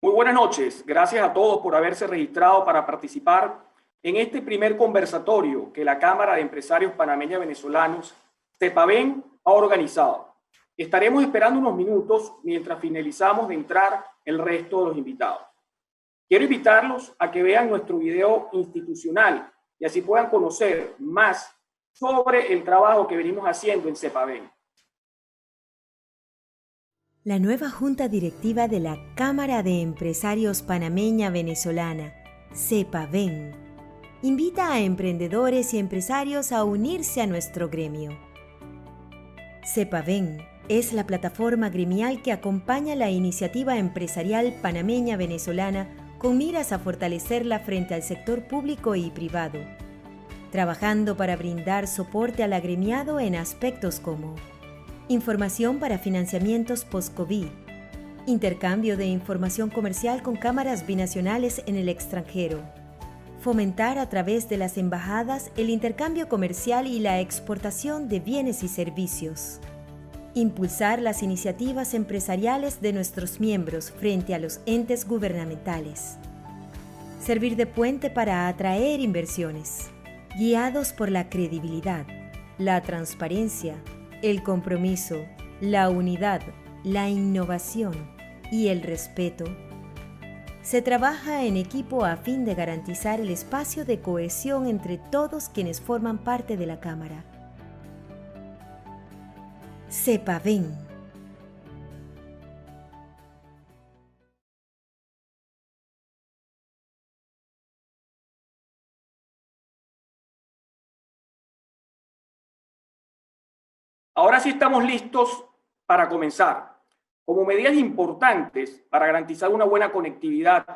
Muy buenas noches. Gracias a todos por haberse registrado para participar en este primer conversatorio que la Cámara de Empresarios Panameños Venezolanos, CEPAVEN, ha organizado. Estaremos esperando unos minutos mientras finalizamos de entrar el resto de los invitados. Quiero invitarlos a que vean nuestro video institucional y así puedan conocer más sobre el trabajo que venimos haciendo en CEPAVEN. La nueva Junta Directiva de la Cámara de Empresarios Panameña Venezolana, CEPAVEN, invita a emprendedores y empresarios a unirse a nuestro gremio. CEPAVEN es la plataforma gremial que acompaña la iniciativa empresarial panameña venezolana con miras a fortalecerla frente al sector público y privado, trabajando para brindar soporte al agremiado en aspectos como información para financiamientos post-COVID, intercambio de información comercial con cámaras binacionales en el extranjero, fomentar a través de las embajadas el intercambio comercial y la exportación de bienes y servicios, impulsar las iniciativas empresariales de nuestros miembros frente a los entes gubernamentales, servir de puente para atraer inversiones, guiados por la credibilidad, la transparencia, el compromiso, la unidad, la innovación y el respeto. Se trabaja en equipo a fin de garantizar el espacio de cohesión entre todos quienes forman parte de la Cámara. CEPAVEN. Ahora sí estamos listos para comenzar. Como medidas importantes para garantizar una buena conectividad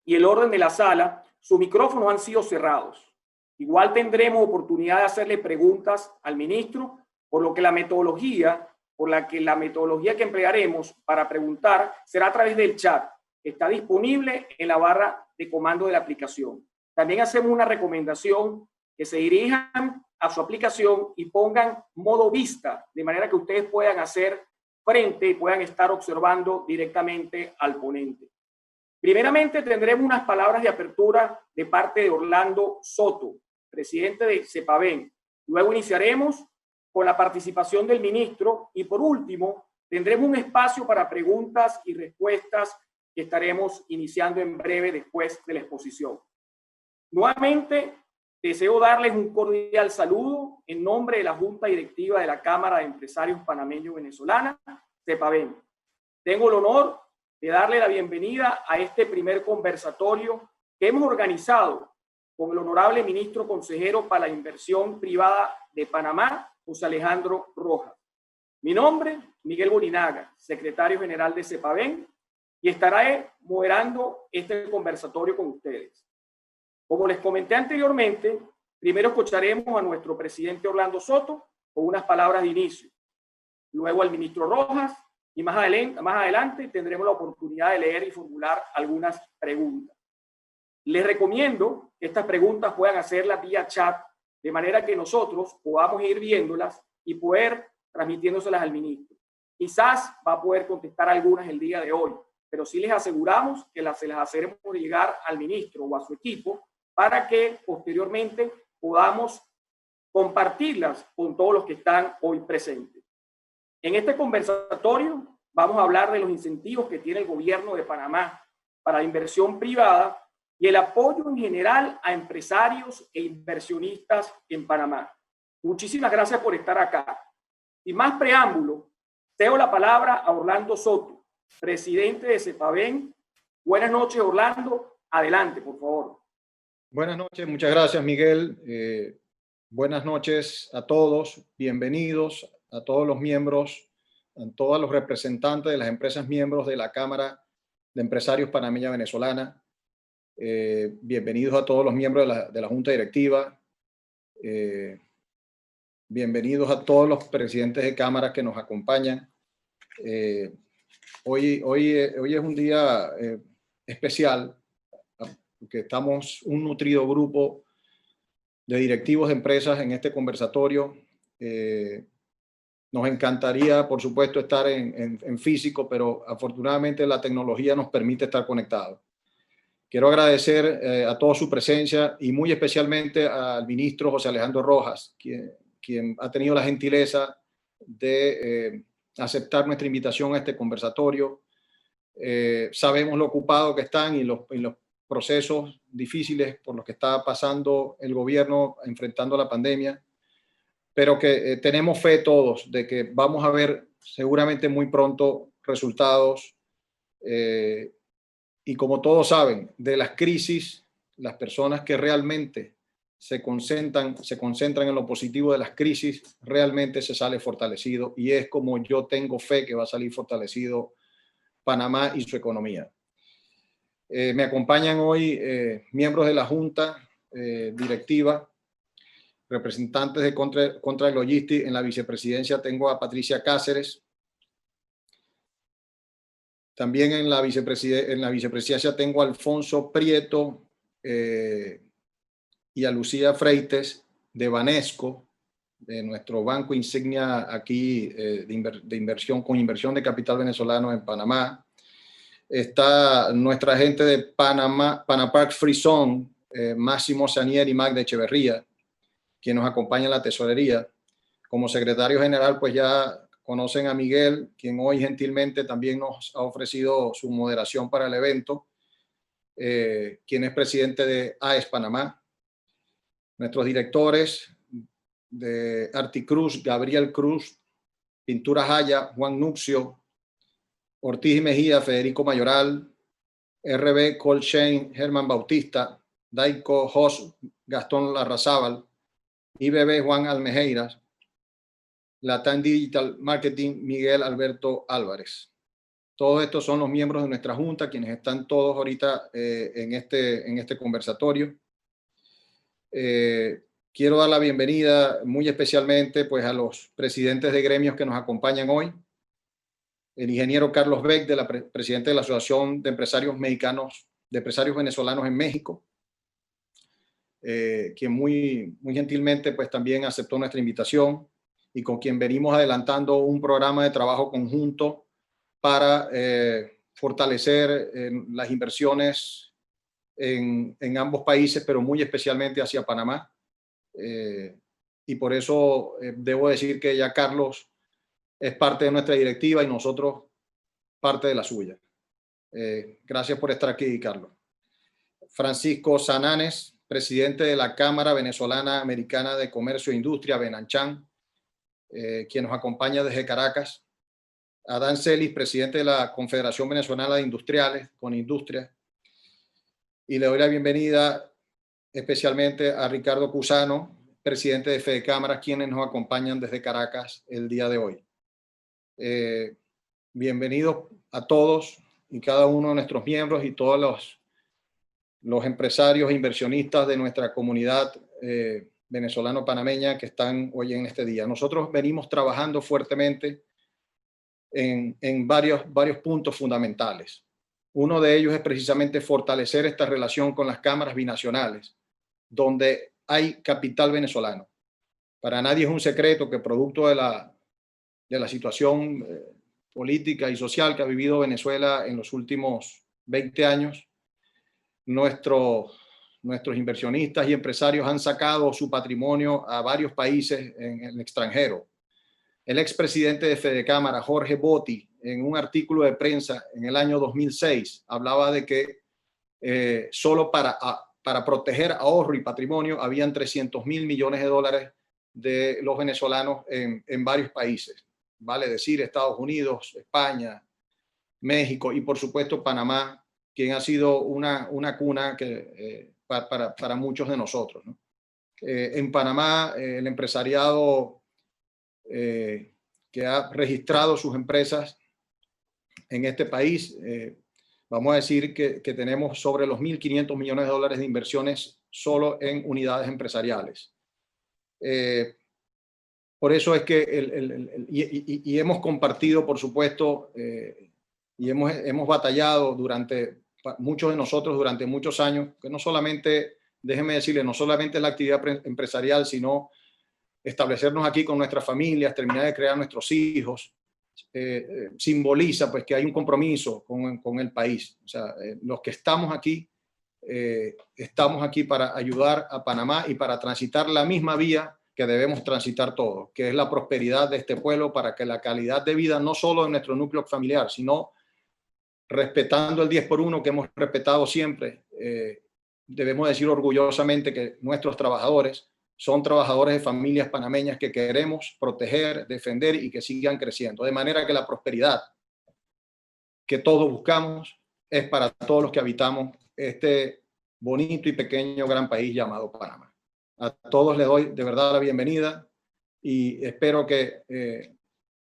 y el orden de la sala, sus micrófonos han sido cerrados. Igual tendremos oportunidad de hacerle preguntas al ministro, por lo que la metodología que emplearemos para preguntar será a través del chat, que está disponible en la barra de comando de la aplicación. También hacemos una recomendación que se dirijan a su aplicación y pongan modo vista, de manera que ustedes puedan hacer frente y puedan estar observando directamente al ponente. Primeramente tendremos unas palabras de apertura de parte de Orlando Soto, presidente de CEPAVEN. Luego iniciaremos con la participación del ministro y por último tendremos un espacio para preguntas y respuestas que estaremos iniciando en breve después de la exposición. Nuevamente, deseo darles un cordial saludo en nombre de la Junta Directiva de la Cámara de Empresarios Panameños Venezolana, CEPAVEN. Tengo el honor de darle la bienvenida a este primer conversatorio que hemos organizado con el honorable ministro consejero para la inversión privada de Panamá, José Alejandro Rojas. Mi nombre, Miguel Bolinaga, secretario general de CEPAVEN, y estaré moderando este conversatorio con ustedes. Como les comenté anteriormente, primero escucharemos a nuestro presidente Orlando Soto con unas palabras de inicio, luego al ministro Rojas y más adelante tendremos la oportunidad de leer y formular algunas preguntas. Les recomiendo que estas preguntas puedan hacerlas vía chat, de manera que nosotros podamos ir viéndolas y poder transmitiéndoselas al ministro. Quizás va a poder contestar algunas el día de hoy, pero sí les aseguramos que se las haremos llegar al ministro o a su equipo para que posteriormente podamos compartirlas con todos los que están hoy presentes. En este conversatorio vamos a hablar de los incentivos que tiene el gobierno de Panamá para la inversión privada y el apoyo en general a empresarios e inversionistas en Panamá. Muchísimas gracias por estar acá. Sin más preámbulo, cedo la palabra a Orlando Soto, presidente de CEPAVEN. Buenas noches, Orlando. Adelante, por favor. Buenas noches, muchas gracias, Miguel. Buenas noches a todos, bienvenidos a todos los miembros, a todos los representantes de las empresas miembros de la Cámara de Empresarios Panameña Venezolana. Bienvenidos a todos los miembros de la Junta Directiva. Bienvenidos a todos los presidentes de cámaras que nos acompañan. Hoy es un día especial, porque estamos un nutrido grupo de directivos de empresas en este conversatorio. Nos encantaría, por supuesto, estar en físico, pero afortunadamente la tecnología nos permite estar conectados. Quiero agradecer a toda su presencia y muy especialmente al ministro José Alejandro Rojas, quien ha tenido la gentileza de aceptar nuestra invitación a este conversatorio. Sabemos lo ocupado que están y los procesos difíciles por los que está pasando el gobierno enfrentando la pandemia, pero que tenemos fe todos de que vamos a ver seguramente muy pronto resultados. Y como todos saben, de las crisis, las personas que realmente se concentran en lo positivo de las crisis, realmente se sale fortalecido, y es como yo tengo fe que va a salir fortalecido Panamá y su economía. Me acompañan hoy miembros de la Junta Directiva, representantes de Contract Logistics. En la vicepresidencia tengo a Patricia Cáceres. También en la vicepresidencia tengo a Alfonso Prieto y a Lucía Freites de Banesco, de nuestro banco insignia aquí de inversión, con inversión de capital venezolano en Panamá. Está nuestra gente de Panapark Free Zone, Máximo Sanier y Magda Echeverría, quien nos acompaña en la tesorería. Como secretario general, pues ya conocen a Miguel, quien hoy gentilmente también nos ha ofrecido su moderación para el evento, quien es presidente de AES Panamá. Nuestros directores de Articruz, Gabriel Cruz, Pintura Jaya, Juan Nuxio, Ortiz y Mejía, Federico Mayoral, RB Colchain, Germán Bautista, Daico Jos, Gastón Larrazábal, IBB Juan Almejeiras, Latam Digital Marketing, Miguel Alberto Álvarez. Todos estos son los miembros de nuestra junta, quienes están todos ahorita en este conversatorio. Quiero dar la bienvenida muy especialmente pues, a los presidentes de gremios que nos acompañan hoy. El ingeniero Carlos Beck, presidente de la Asociación de Empresarios Mexicanos, de Empresarios Venezolanos en México, quien muy gentilmente pues, también aceptó nuestra invitación, y con quien venimos adelantando un programa de trabajo conjunto para fortalecer las inversiones en ambos países, pero muy especialmente hacia Panamá. Y por eso debo decir que ya Carlos es parte de nuestra directiva y nosotros parte de la suya. Gracias por estar aquí, Carlos. Francisco Sananes, presidente de la Cámara Venezolana Americana de Comercio e Industria, Benanchan, quien nos acompaña desde Caracas. Adán Celis, presidente de la Confederación Venezolana de Industriales, Conindustria. Y le doy la bienvenida especialmente a Ricardo Cusano, presidente de Fede Cámaras, quienes nos acompañan desde Caracas el día de hoy. Bienvenidos a todos y cada uno de nuestros miembros y todos los empresarios e inversionistas de nuestra comunidad venezolano-panameña que están hoy en este día. Nosotros venimos trabajando fuertemente en varios puntos fundamentales. Uno de ellos es precisamente fortalecer esta relación con las cámaras binacionales, donde hay capital venezolano. Para nadie es un secreto que producto de la situación política y social que ha vivido Venezuela en los últimos 20 años, nuestros inversionistas y empresarios han sacado su patrimonio a varios países en el extranjero. El expresidente de Fedecámara, Jorge Botti, en un artículo de prensa en el año 2006, hablaba de que solo para proteger ahorro y patrimonio habían 300.000 millones de dólares de los venezolanos en varios países. Vale decir Estados Unidos, España, México y por supuesto Panamá, quien ha sido una cuna para muchos de nosotros, ¿no? En Panamá, el empresariado que ha registrado sus empresas en este país, vamos a decir que tenemos sobre los 1.500 millones de dólares de inversiones solo en unidades empresariales. Por eso es que y hemos compartido, por supuesto, y hemos batallado muchos de nosotros durante muchos años, que no solamente, déjenme decirle, no solamente la actividad empresarial, sino establecernos aquí con nuestras familias, terminar de crear nuestros hijos, simboliza pues que hay un compromiso con el país. O sea, los que estamos aquí para ayudar a Panamá y para transitar la misma vía que debemos transitar todos, que es la prosperidad de este pueblo, para que la calidad de vida, no solo en nuestro núcleo familiar, sino respetando el 10 por 1 que hemos respetado siempre, debemos decir orgullosamente que nuestros trabajadores son trabajadores de familias panameñas que queremos proteger, defender y que sigan creciendo. De manera que la prosperidad que todos buscamos es para todos los que habitamos este bonito y pequeño gran país llamado Panamá. A todos les doy de verdad la bienvenida y espero que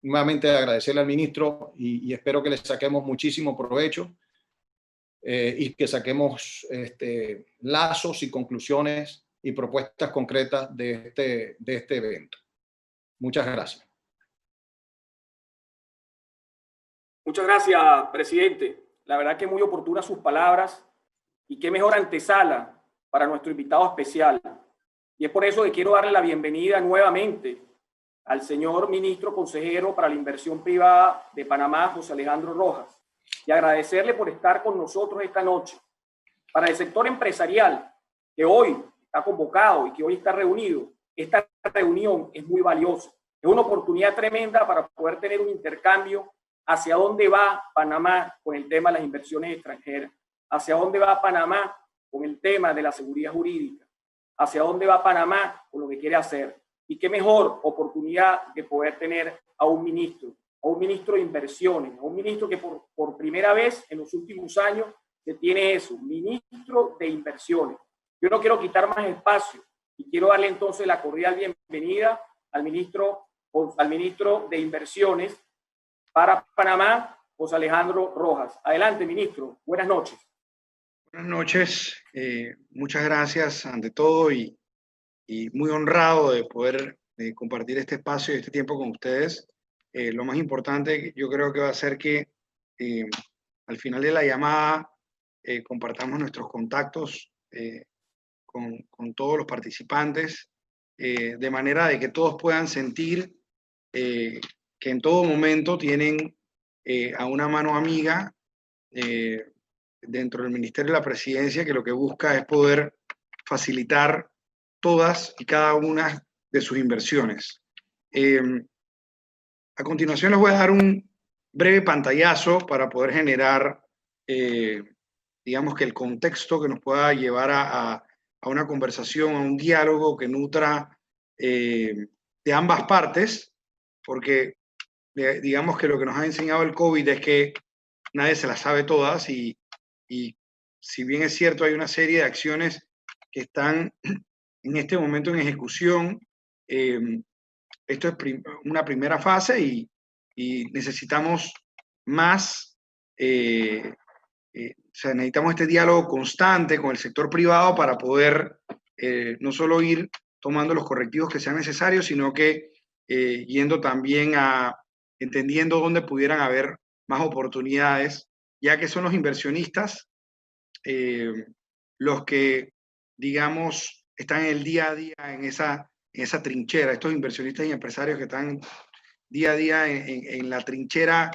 nuevamente agradecerle al ministro y espero que le saquemos muchísimo provecho y que saquemos lazos y conclusiones y propuestas concretas de este evento. Muchas gracias. Muchas gracias, presidente. La verdad que muy oportunas sus palabras y qué mejor antesala para nuestro invitado especial. Y es por eso que quiero darle la bienvenida nuevamente al señor ministro consejero para la inversión privada de Panamá, José Alejandro Rojas, y agradecerle por estar con nosotros esta noche. Para el sector empresarial que hoy está convocado y que hoy está reunido, esta reunión es muy valiosa. Es una oportunidad tremenda para poder tener un intercambio hacia dónde va Panamá con el tema de las inversiones extranjeras, hacia dónde va Panamá con el tema de la seguridad jurídica, hacia dónde va Panamá con lo que quiere hacer. Y qué mejor oportunidad de poder tener a un ministro de inversiones, a un ministro que por primera vez en los últimos años se tiene eso, ministro de inversiones. Yo no quiero quitar más espacio y quiero darle entonces la cordial bienvenida al ministro de inversiones para Panamá, José Alejandro Rojas. Adelante, ministro. Buenas noches. Buenas noches. Muchas gracias ante todo y muy honrado de poder compartir este espacio y este tiempo con ustedes. Lo más importante yo creo que va a ser que al final de la llamada compartamos nuestros contactos con todos los participantes, de manera de que todos puedan sentir que en todo momento tienen a una mano amiga dentro del Ministerio de la Presidencia, que lo que busca es poder facilitar todas y cada una de sus inversiones. A continuación les voy a dar un breve pantallazo para poder generar, digamos que el contexto que nos pueda llevar a una conversación, a un diálogo que nutra de ambas partes, porque digamos que lo que nos ha enseñado el COVID es que nadie se las sabe todas y si bien es cierto hay una serie de acciones que están en este momento en ejecución, esto es una primera fase y necesitamos más, o sea, necesitamos este diálogo constante con el sector privado para poder no solo ir tomando los correctivos que sean necesarios, sino que yendo también entendiendo dónde pudieran haber más oportunidades, ya que son los inversionistas los que, digamos, están en el día a día en esa trinchera, estos inversionistas y empresarios que están día a día en la trinchera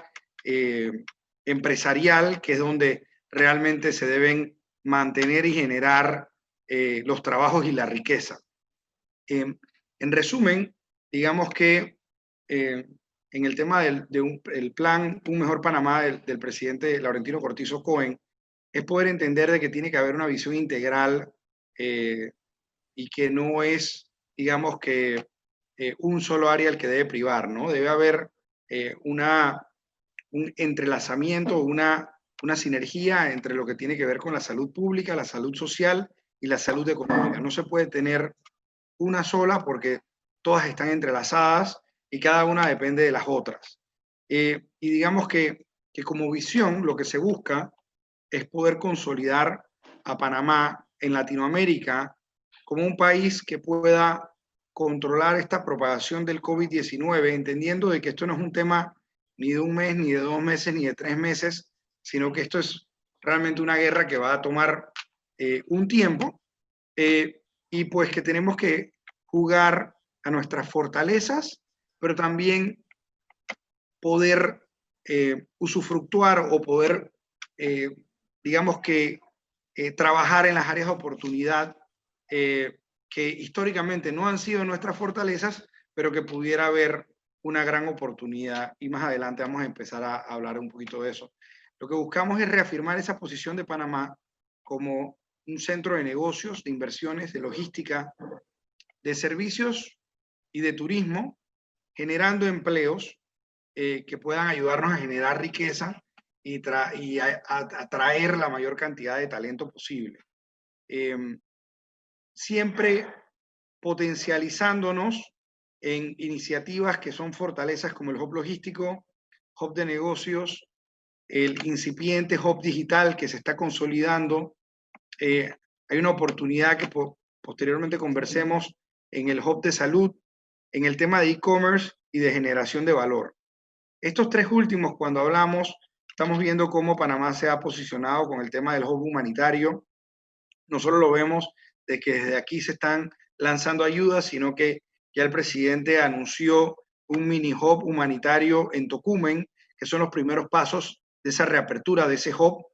empresarial, que es donde realmente se deben mantener y generar los trabajos y la riqueza. En resumen, digamos que en el tema del plan Un Mejor Panamá del presidente Laurentino Cortizo Cohen, es poder entender de que tiene que haber una visión integral y que no es, digamos que un solo área el que debe privar, ¿no? Debe haber un entrelazamiento, una sinergia entre lo que tiene que ver con la salud pública, la salud social y la salud económica. No se puede tener una sola porque todas están entrelazadas y cada una depende de las otras. Y digamos que como visión lo que se busca es poder consolidar a Panamá en Latinoamérica como un país que pueda controlar esta propagación del COVID-19, entendiendo de que esto no es un tema ni de un mes, ni de 2 meses, ni de 3 meses, sino que esto es realmente una guerra que va a tomar un tiempo y pues que tenemos que jugar a nuestras fortalezas, pero también poder usufructuar o poder, digamos que, trabajar en las áreas de oportunidad que históricamente no han sido nuestras fortalezas, pero que pudiera haber una gran oportunidad. Y más adelante vamos a empezar a hablar un poquito de eso. Lo que buscamos es reafirmar esa posición de Panamá como un centro de negocios, de inversiones, de logística, de servicios y de turismo, generando empleos que puedan ayudarnos a generar riqueza y atraer la mayor cantidad de talento posible. Siempre potencializándonos en iniciativas que son fortalezas como el hub logístico, hub de negocios, el incipiente hub digital que se está consolidando. Hay una oportunidad que posteriormente conversemos en el hub de salud, en el tema de e-commerce y de generación de valor. Estos tres últimos, cuando hablamos, estamos viendo cómo Panamá se ha posicionado con el tema del hub humanitario. No solo lo vemos de que desde aquí se están lanzando ayudas, sino que ya el presidente anunció un mini hub humanitario en Tocumen, que son los primeros pasos de esa reapertura de ese hub.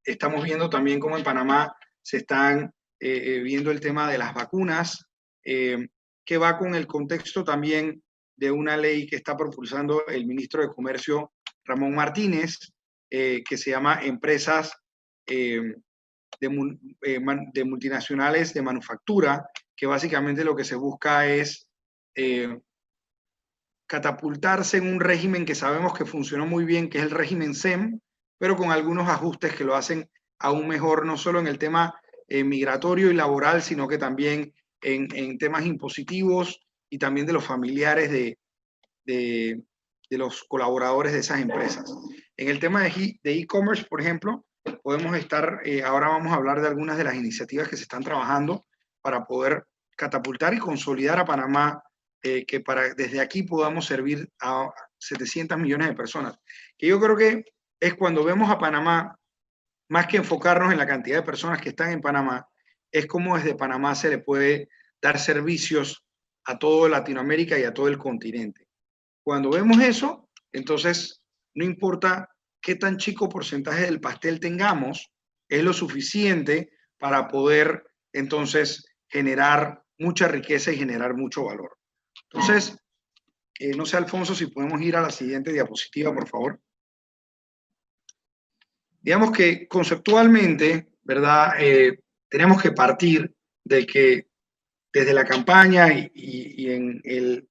Estamos viendo también cómo en Panamá se están viendo el tema de las vacunas, que va con el contexto también de una ley que está propulsando el ministro de Comercio, Ramón Martínez, que se llama Empresas de multinacionales de manufactura, que básicamente lo que se busca es catapultarse en un régimen que sabemos que funcionó muy bien, que es el régimen SEM, pero con algunos ajustes que lo hacen aún mejor, no solo en el tema migratorio y laboral, sino que también en temas impositivos y también de los familiares de los colaboradores de esas empresas. En el tema de e-commerce, por ejemplo, podemos estar, ahora vamos a hablar de algunas de las iniciativas que se están trabajando para poder catapultar y consolidar a Panamá, que desde aquí podamos servir a 700 millones de personas. Que yo creo que es cuando vemos a Panamá, más que enfocarnos en la cantidad de personas que están en Panamá, es cómo desde Panamá se le puede dar servicios a toda Latinoamérica y a todo el continente. Cuando vemos eso, entonces no importa qué tan chico porcentaje del pastel tengamos, es lo suficiente para poder entonces generar mucha riqueza y generar mucho valor. Entonces, no sé, Alfonso, si podemos ir a la siguiente diapositiva, por favor. Digamos que conceptualmente, ¿verdad? Tenemos que partir de que desde la campaña y en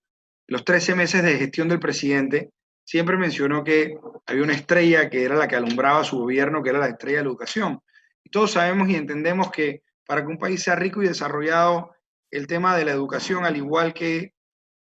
los 13 meses de gestión del presidente, siempre mencionó que había una estrella que era la que alumbraba su gobierno, que era la estrella de la educación. Y todos sabemos y entendemos que para que un país sea rico y desarrollado, el tema de la educación, al igual que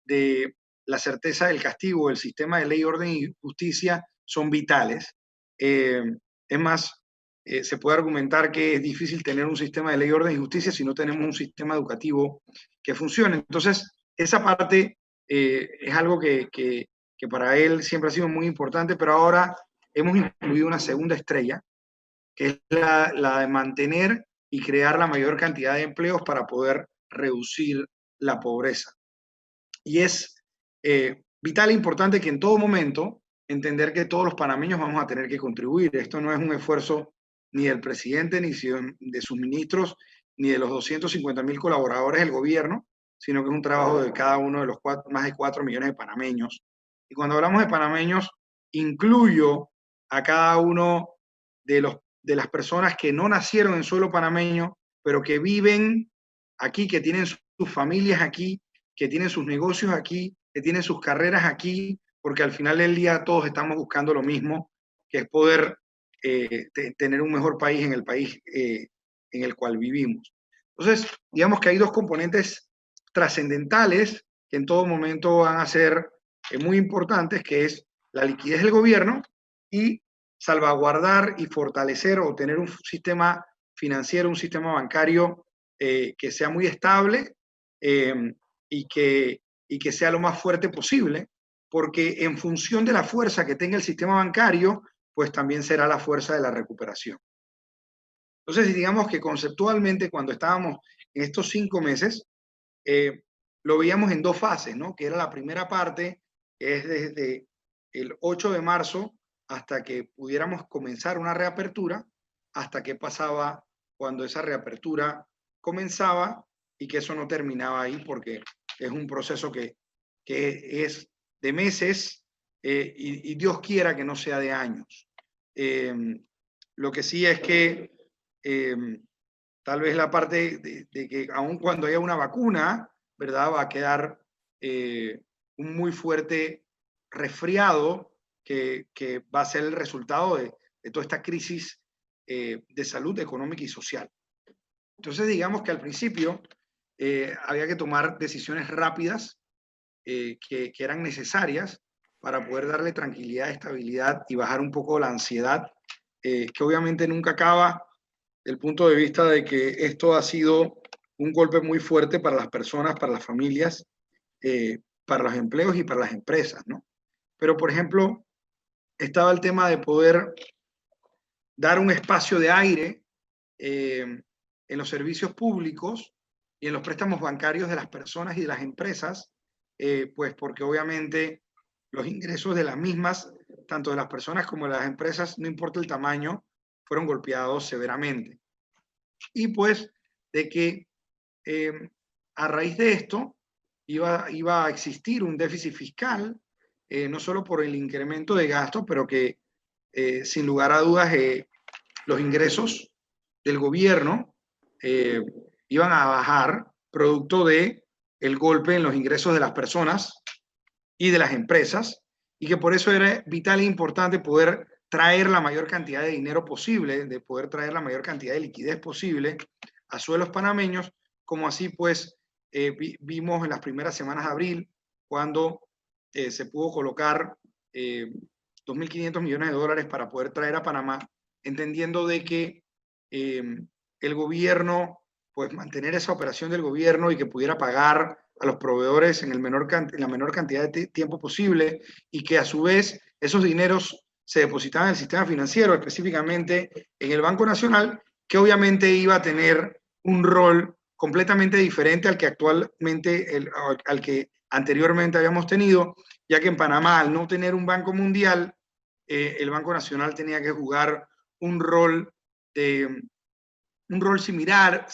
de la certeza del castigo, el sistema de ley, orden y justicia, son vitales. Es más, se puede argumentar que es difícil tener un sistema de ley, orden y justicia si no tenemos un sistema educativo que funcione. Entonces, esa parte es algo que para él siempre ha sido muy importante, pero ahora hemos incluido una segunda estrella, que es la de mantener y crear la mayor cantidad de empleos para poder reducir la pobreza. Y es vital e importante que en todo momento entender que todos los panameños vamos a tener que contribuir. Esto no es un esfuerzo ni del presidente, ni de sus ministros, ni de los 250.000 colaboradores del gobierno, sino que es un trabajo de cada uno de los más de 4 millones de panameños. Y cuando hablamos de panameños, incluyo a cada uno de las personas que no nacieron en suelo panameño, pero que viven aquí, que tienen sus familias aquí, que tienen sus negocios aquí, que tienen sus carreras aquí, porque al final del día todos estamos buscando lo mismo, que es poder tener un mejor país en el país en el cual vivimos. Entonces, digamos que hay dos componentes trascendentales que en todo momento van a ser muy importantes, que es la liquidez del gobierno y salvaguardar y fortalecer o tener un sistema financiero, un sistema bancario que sea muy estable y que sea lo más fuerte posible, porque en función de la fuerza que tenga el sistema bancario, pues también será la fuerza de la recuperación. Entonces, digamos que conceptualmente, cuando estábamos en estos 5 meses, lo veíamos en dos fases, ¿no? Que era la primera parte, que es desde el 8 de marzo hasta que pudiéramos comenzar una reapertura, hasta qué pasaba cuando esa reapertura comenzaba y que eso no terminaba ahí, porque es un proceso que es de meses y Dios quiera que no sea de años. Lo que sí es que tal vez la parte de que aun cuando haya una vacuna, ¿verdad? Va a quedar un muy fuerte resfriado que va a ser el resultado de toda esta crisis de salud económica y social. Entonces, digamos que al principio había que tomar decisiones rápidas que eran necesarias para poder darle tranquilidad, estabilidad y bajar un poco la ansiedad, que obviamente nunca acaba, del punto de vista de que esto ha sido un golpe muy fuerte para las personas, para las familias, para los empleos y para las empresas, ¿no? Pero, por ejemplo, estaba el tema de poder dar un espacio de aire en los servicios públicos y en los préstamos bancarios de las personas y de las empresas, pues porque obviamente los ingresos de las mismas, tanto de las personas como de las empresas, no importa el tamaño, fueron golpeados severamente. Y pues de que a raíz de esto iba a existir un déficit fiscal, no solo por el incremento de gastos, pero que sin lugar a dudas los ingresos del gobierno iban a bajar producto de el golpe en los ingresos de las personas y de las empresas, y que por eso era vital e importante poder traer la mayor cantidad de dinero posible, de poder traer la mayor cantidad de liquidez posible a suelos panameños, como así pues vimos en las primeras semanas de abril, cuando se pudo colocar 2.500 millones de dólares para poder traer a Panamá, entendiendo de que el gobierno, pues mantener esa operación del gobierno y que pudiera pagar a los proveedores en la menor cantidad de tiempo posible, y que a su vez esos dineros se depositaban en el sistema financiero, específicamente en el Banco Nacional, que obviamente iba a tener un rol completamente diferente al que actualmente, al que anteriormente habíamos tenido, ya que en Panamá, al no tener un banco mundial, el Banco Nacional tenía que jugar un rol similar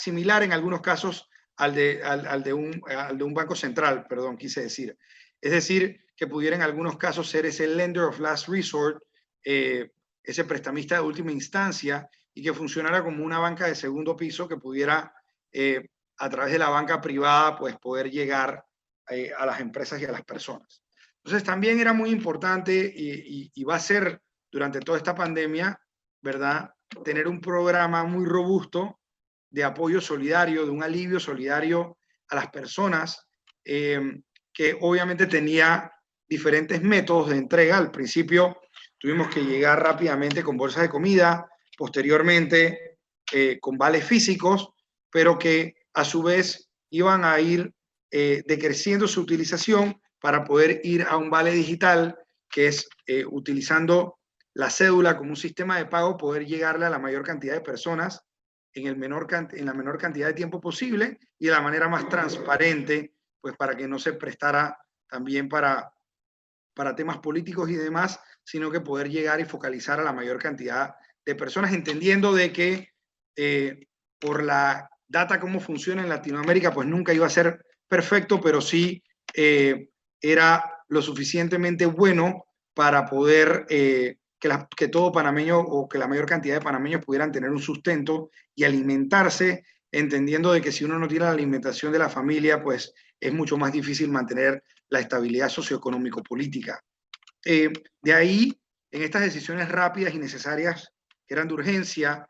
en algunos casos al de un banco central, perdón, quise decir. Es decir, que pudiera en algunos casos ser ese lender of last resort, ese prestamista de última instancia, y que funcionara como una banca de segundo piso que pudiera, a través de la banca privada, pues poder llegar a las empresas y a las personas. Entonces también era muy importante y va a ser durante toda esta pandemia, ¿verdad?, tener un programa muy robusto de apoyo solidario, de un alivio solidario a las personas, que obviamente tenía diferentes métodos de entrega. Al principio tuvimos que llegar rápidamente con bolsas de comida, posteriormente con vales físicos, pero que a su vez iban a ir decreciendo su utilización para poder ir a un vale digital, que es utilizando la cédula como un sistema de pago, poder llegarle a la mayor cantidad de personas en la menor cantidad de tiempo posible y de la manera más transparente, pues para que no se prestara también para temas políticos y demás, sino que poder llegar y focalizar a la mayor cantidad de personas, entendiendo de que por la data cómo funciona en Latinoamérica, pues nunca iba a ser perfecto, pero sí era lo suficientemente bueno para poder que todo panameño, o que la mayor cantidad de panameños pudieran tener un sustento y alimentarse, entendiendo de que si uno no tiene la alimentación de la familia, pues es mucho más difícil mantener la estabilidad socioeconómico-política. De ahí, en estas decisiones rápidas y necesarias, que eran de urgencia,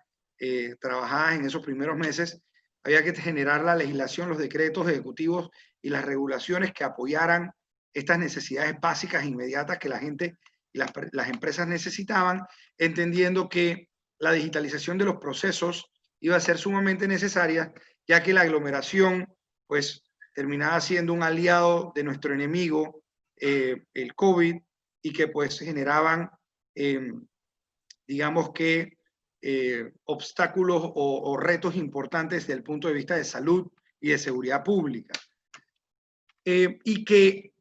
trabajadas en esos primeros meses, había que generar la legislación, los decretos ejecutivos y las regulaciones que apoyaran estas necesidades básicas e inmediatas que la gente y las empresas necesitaban, entendiendo que la digitalización de los procesos iba a ser sumamente necesaria, ya que la aglomeración, pues, terminaba siendo un aliado de nuestro enemigo, el COVID, y que pues generaban, digamos que, obstáculos o retos importantes desde el punto de vista de salud y de seguridad pública. y que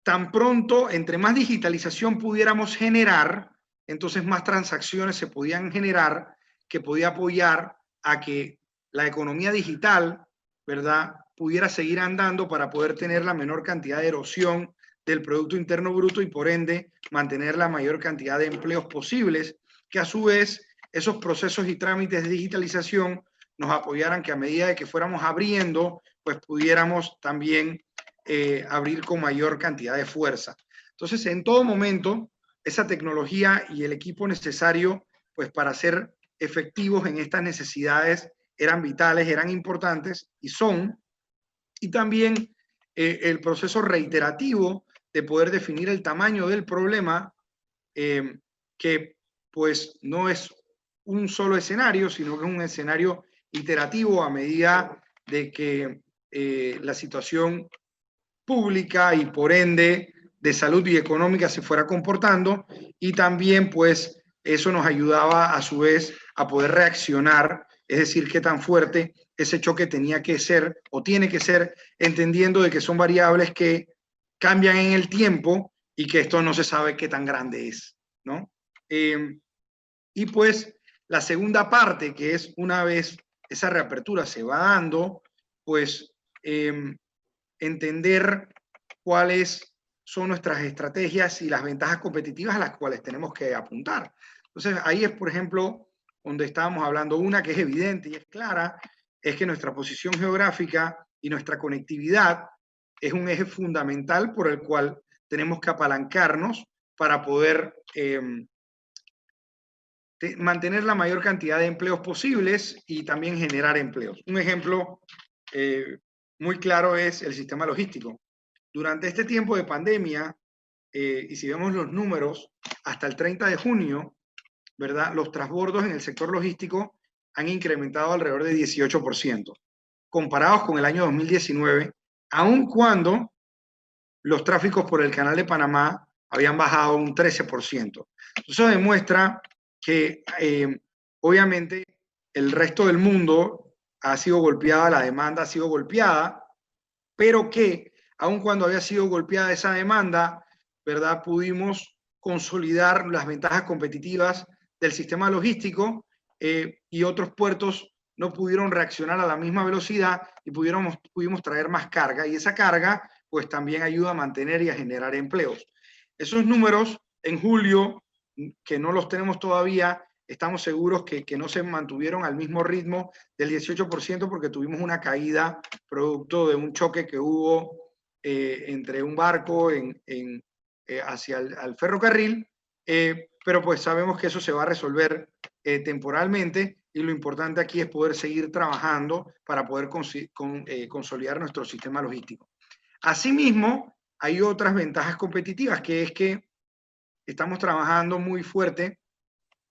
tan pronto, entre más digitalización pudiéramos generar, entonces más transacciones se podían generar, que podía apoyar a que la economía digital, ¿verdad?, pudiera seguir andando para poder tener la menor cantidad de erosión del Producto Interno Bruto y por ende mantener la mayor cantidad de empleos posibles, que a su vez esos procesos y trámites de digitalización nos apoyaran, que a medida de que fuéramos abriendo, pues pudiéramos también abrir con mayor cantidad de fuerza. Entonces, en todo momento, esa tecnología y el equipo necesario, pues para ser efectivos en estas necesidades, eran vitales, eran importantes y son. Y también el proceso reiterativo de poder definir el tamaño del problema, que pues no es un solo escenario, sino que es un escenario iterativo a medida de que la situación pública y por ende de salud y económica se fuera comportando, y también pues eso nos ayudaba a su vez a poder reaccionar, es decir, qué tan fuerte ese choque tenía que ser o tiene que ser, entendiendo de que son variables que cambian en el tiempo y que esto no se sabe qué tan grande es, ¿no? Y pues la segunda parte, que es una vez esa reapertura se va dando, pues entender cuáles son nuestras estrategias y las ventajas competitivas a las cuales tenemos que apuntar. Entonces, ahí es, por ejemplo, donde estábamos hablando, una que es evidente y es clara, es que nuestra posición geográfica y nuestra conectividad es un eje fundamental por el cual tenemos que apalancarnos para poder mantener la mayor cantidad de empleos posibles y también generar empleos. Un ejemplo muy claro es el sistema logístico. Durante este tiempo de pandemia, y si vemos los números, hasta el 30 de junio, ¿verdad?, los transbordos en el sector logístico han incrementado alrededor de 18%, comparados con el año 2019, aun cuando los tráficos por el Canal de Panamá habían bajado un 13%. Eso demuestra que obviamente el resto del mundo ha sido golpeada, la demanda ha sido golpeada, pero que aun cuando había sido golpeada esa demanda, ¿verdad?, pudimos consolidar las ventajas competitivas del sistema logístico y otros puertos no pudieron reaccionar a la misma velocidad y pudimos traer más carga, y esa carga pues también ayuda a mantener y a generar empleos. Esos números en julio, que no los tenemos todavía, estamos seguros que no se mantuvieron al mismo ritmo del 18% porque tuvimos una caída producto de un choque que hubo entre un barco hacia el ferrocarril, pero pues sabemos que eso se va a resolver temporalmente, y lo importante aquí es poder seguir trabajando para poder consolidar nuestro sistema logístico. Asimismo, hay otras ventajas competitivas, que es que estamos trabajando muy fuerte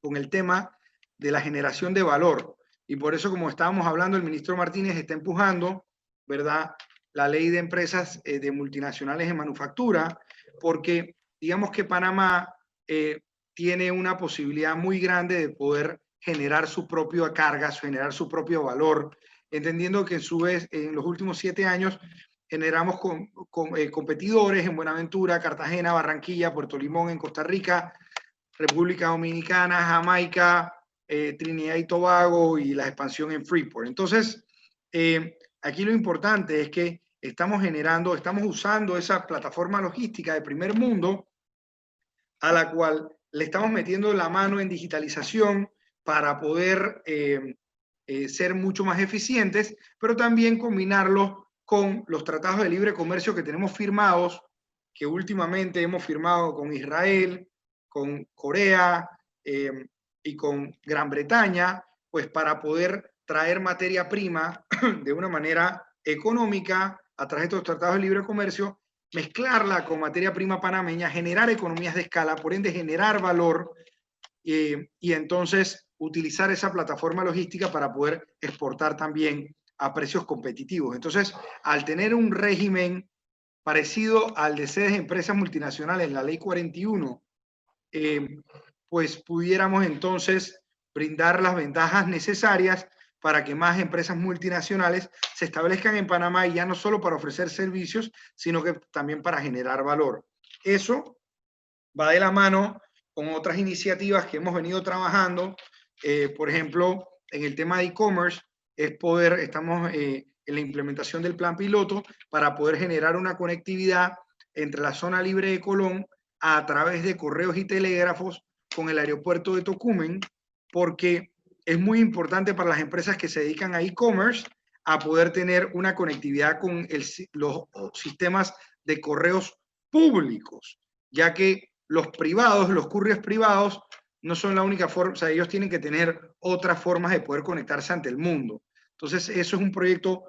con el tema de la generación de valor, y por eso, como estábamos hablando, el ministro Martínez está empujando, ¿verdad?, la ley de empresas de multinacionales en manufactura, porque digamos que Panamá tiene una posibilidad muy grande de poder generar su propia carga, generar su propio valor, entendiendo que en su vez en los últimos 7 años generamos competidores en Buenaventura, Cartagena, Barranquilla, Puerto Limón en Costa Rica, República Dominicana, Jamaica, Trinidad y Tobago, y la expansión en Freeport. Entonces, aquí lo importante es que estamos usando esa plataforma logística de primer mundo, a la cual le estamos metiendo la mano en digitalización para poder ser mucho más eficientes, pero también combinarlo con los tratados de libre comercio que tenemos firmados, que últimamente hemos firmado con Israel, con Corea y con Gran Bretaña, pues para poder traer materia prima de una manera económica a través de estos tratados de libre comercio, mezclarla con materia prima panameña, generar economías de escala, por ende generar valor, y entonces utilizar esa plataforma logística para poder exportar también a precios competitivos. Entonces, al tener un régimen parecido al de sedes de empresas multinacionales, la Ley 41, pues pudiéramos entonces brindar las ventajas necesarias para que más empresas multinacionales se establezcan en Panamá, y ya no solo para ofrecer servicios, sino que también para generar valor. Eso va de la mano con otras iniciativas que hemos venido trabajando. Por ejemplo, en el tema de e-commerce, estamos en la implementación del plan piloto para poder generar una conectividad entre la zona libre de Colón a través de correos y telégrafos con el aeropuerto de Tocumen, porque es muy importante para las empresas que se dedican a e-commerce a poder tener una conectividad con los sistemas de correos públicos, ya que los privados, los couriers privados, no son la única forma, o sea, ellos tienen que tener otras formas de poder conectarse ante el mundo. Entonces, eso es un proyecto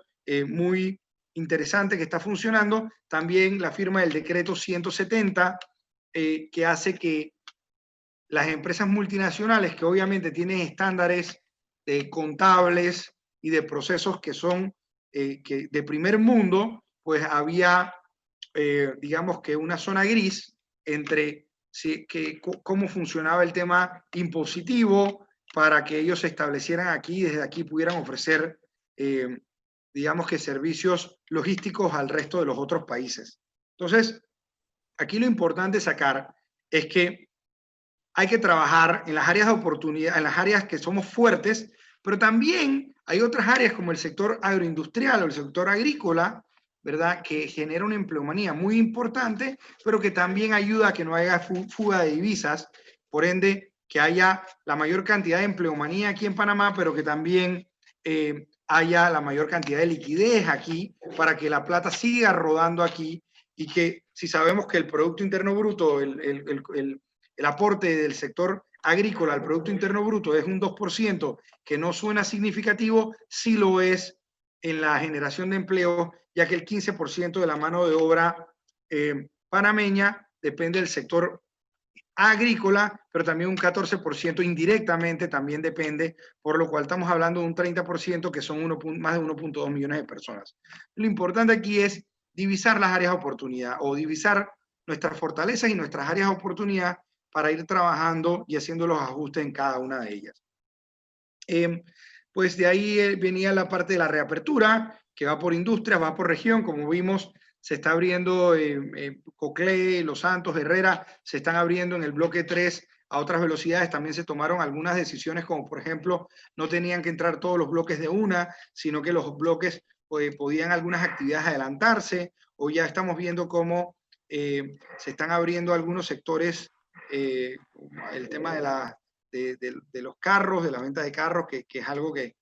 muy interesante que está funcionando. También la firma del decreto 170, que hace que las empresas multinacionales, que obviamente tienen estándares contables y de procesos que son de primer mundo, pues había, digamos que una zona gris entre cómo funcionaba el tema impositivo para que ellos se establecieran aquí y desde aquí pudieran ofrecer, digamos que servicios logísticos al resto de los otros países. Entonces, aquí lo importante sacar es que hay que trabajar en las áreas de oportunidad, en las áreas que somos fuertes, pero también hay otras áreas como el sector agroindustrial o el sector agrícola, ¿verdad?, que genera una empleomanía muy importante, pero que también ayuda a que no haya fuga de divisas, por ende, que haya la mayor cantidad de empleomanía aquí en Panamá, pero que también haya la mayor cantidad de liquidez aquí para que la plata siga rodando aquí, y que si sabemos que el Producto Interno Bruto, el aporte del sector agrícola al Producto Interno Bruto es un 2%, que no suena significativo, sí lo es en la generación de empleo, ya que el 15% de la mano de obra panameña depende del sector agrícola, pero también un 14% indirectamente también depende, por lo cual estamos hablando de un 30% que son más de 1.2 millones de personas. Lo importante aquí es divisar las áreas de oportunidad o divisar nuestras fortalezas y nuestras áreas de oportunidad para ir trabajando y haciendo los ajustes en cada una de ellas. Pues de ahí venía la parte de la reapertura, que va por industrias, va por región. Como vimos, se está abriendo Coclé, Los Santos, Herrera, se están abriendo en el bloque 3 a otras velocidades. También se tomaron algunas decisiones, como por ejemplo, no tenían que entrar todos los bloques de una, sino que los bloques podían algunas actividades adelantarse, o ya estamos viendo cómo se están abriendo algunos sectores, el tema de los carros, de la venta de carros, que es algo que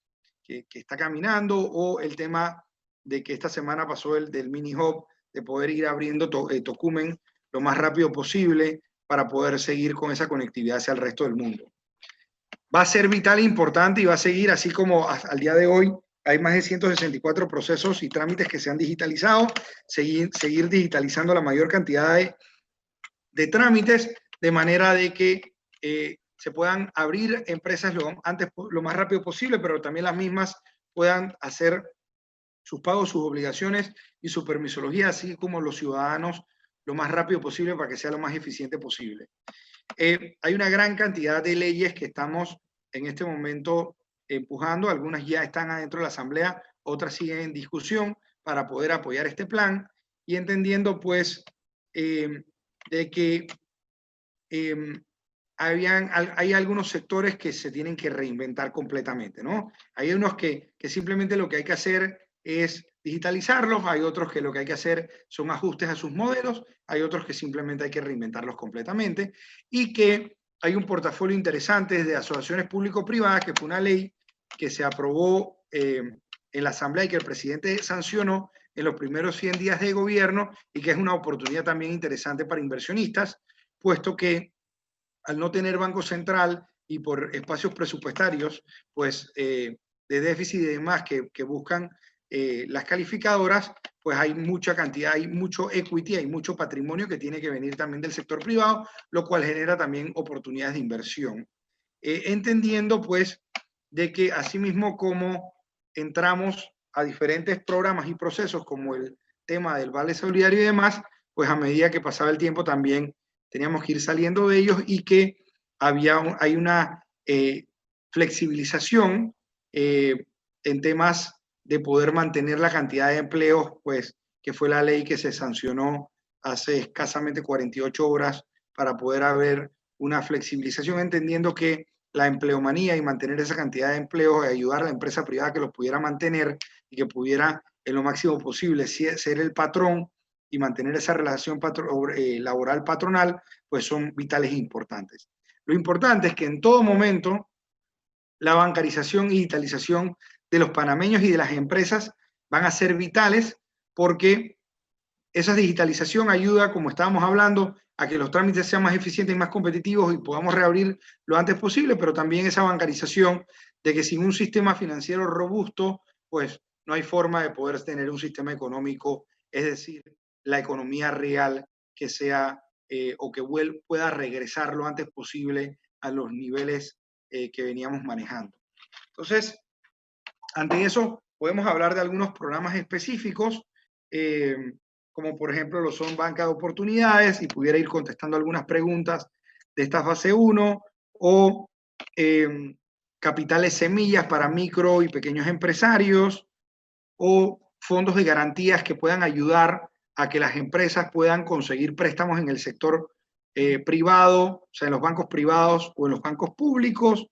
está caminando, o el tema de que esta semana pasó del mini hub, de poder ir abriendo Tocumen lo más rápido posible para poder seguir con esa conectividad hacia el resto del mundo. Va a ser vital e importante, y va a seguir así como al día de hoy. Hay más de 164 procesos y trámites que se han digitalizado, seguir digitalizando la mayor cantidad de trámites, de manera de que se puedan abrir empresas lo más rápido posible, pero también las mismas puedan hacer sus pagos, sus obligaciones y su permisología, así como los ciudadanos, lo más rápido posible para que sea lo más eficiente posible. Hay una gran cantidad de leyes que estamos en este momento empujando. Algunas ya están adentro de la Asamblea, otras siguen en discusión para poder apoyar este plan, y entendiendo pues de que hay algunos sectores que se tienen que reinventar completamente, ¿no? Hay unos que simplemente lo que hay que hacer es digitalizarlos, hay otros que lo que hay que hacer son ajustes a sus modelos, hay otros que simplemente hay que reinventarlos completamente, y que hay un portafolio interesante de asociaciones público-privadas, que fue una ley que se aprobó en la Asamblea y que el presidente sancionó en los primeros 100 días de gobierno, y que es una oportunidad también interesante para inversionistas, puesto que al no tener Banco Central y por espacios presupuestarios, pues de déficit y demás que buscan las calificadoras, pues hay mucha cantidad, hay mucho equity, hay mucho patrimonio que tiene que venir también del sector privado, lo cual genera también oportunidades de inversión. Entendiendo pues de que asimismo como entramos a diferentes programas y procesos como el tema del Vale Solidario y demás, pues a medida que pasaba el tiempo también teníamos que ir saliendo de ellos, y que hay una flexibilización en temas de poder mantener la cantidad de empleos, pues, que fue la ley que se sancionó hace escasamente 48 horas para poder haber una flexibilización, entendiendo que la empleomanía y mantener esa cantidad de empleos, ayudar a la empresa privada que los pudiera mantener y que pudiera en lo máximo posible ser el patrón y mantener esa relación laboral patronal, pues son vitales e importantes. Lo importante es que en todo momento la bancarización y digitalización de los panameños y de las empresas van a ser vitales, porque esa digitalización ayuda, como estábamos hablando, a que los trámites sean más eficientes y más competitivos y podamos reabrir lo antes posible, pero también esa bancarización de que sin un sistema financiero robusto, pues no hay forma de poder tener un sistema económico, es decir, la economía real que sea o que pueda regresar lo antes posible a los niveles que veníamos manejando. Entonces, ante eso, podemos hablar de algunos programas específicos, como por ejemplo lo son Banca de Oportunidades, y pudiera ir contestando algunas preguntas de esta fase 1, o capitales semillas para micro y pequeños empresarios, o fondos de garantías que puedan ayudar a que las empresas puedan conseguir préstamos en el sector privado, o sea, en los bancos privados o en los bancos públicos,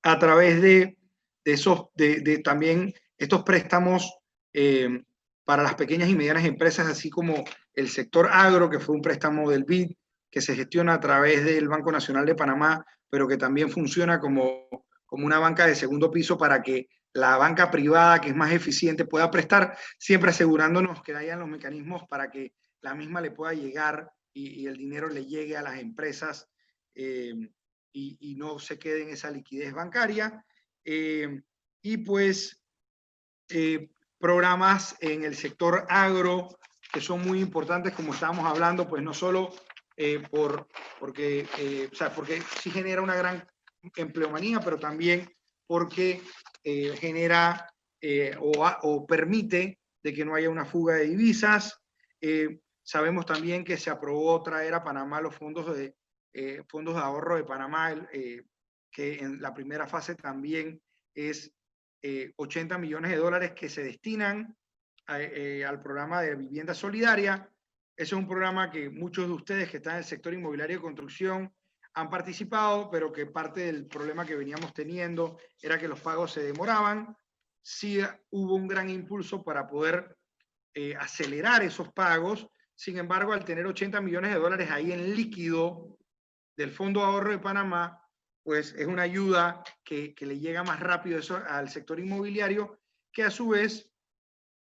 a través de también estos préstamos para las pequeñas y medianas empresas, así como el sector agro, que fue un préstamo del BID, que se gestiona a través del Banco Nacional de Panamá, pero que también funciona como una banca de segundo piso para que la banca privada, que es más eficiente, pueda prestar, siempre asegurándonos que hayan los mecanismos para que la misma le pueda llegar y el dinero le llegue a las empresas y no se quede en esa liquidez bancaria. Y pues programas en el sector agro que son muy importantes, como estábamos hablando, pues no solo porque sí genera una gran empleomanía, pero también porque genera o permite de que no haya una fuga de divisas. Sabemos también que se aprobó traer a Panamá los fondos de ahorro de Panamá, que en la primera fase también es 80 millones de dólares que se destinan al programa de vivienda solidaria. Ese es un programa que muchos de ustedes que están en el sector inmobiliario de construcción han participado, pero que parte del problema que veníamos teniendo era que los pagos se demoraban. Sí hubo un gran impulso para poder acelerar esos pagos. Sin embargo, al tener 80 millones de dólares ahí en líquido del Fondo de Ahorro de Panamá, pues es una ayuda que le llega más rápido eso al sector inmobiliario, que a su vez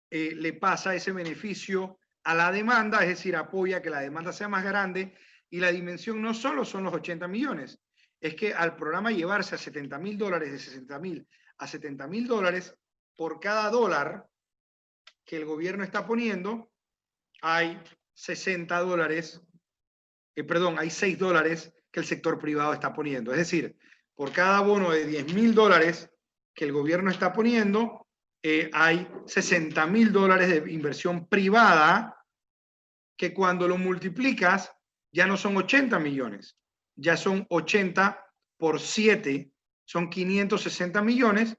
le pasa ese beneficio a la demanda, es decir, apoya que la demanda sea más grande, y la dimensión no solo son los 80 millones, es que al programa llevarse a 70 mil dólares, de 60 mil a 70 mil dólares, por cada dólar que el gobierno está poniendo, hay 60 dólares, hay 6 dólares que el sector privado está poniendo. Es decir, por cada bono de 10 mil dólares que el gobierno está poniendo, hay 60 mil dólares de inversión privada, que cuando lo multiplicas ya no son 80 millones, ya son 80 por 7, son 560 millones,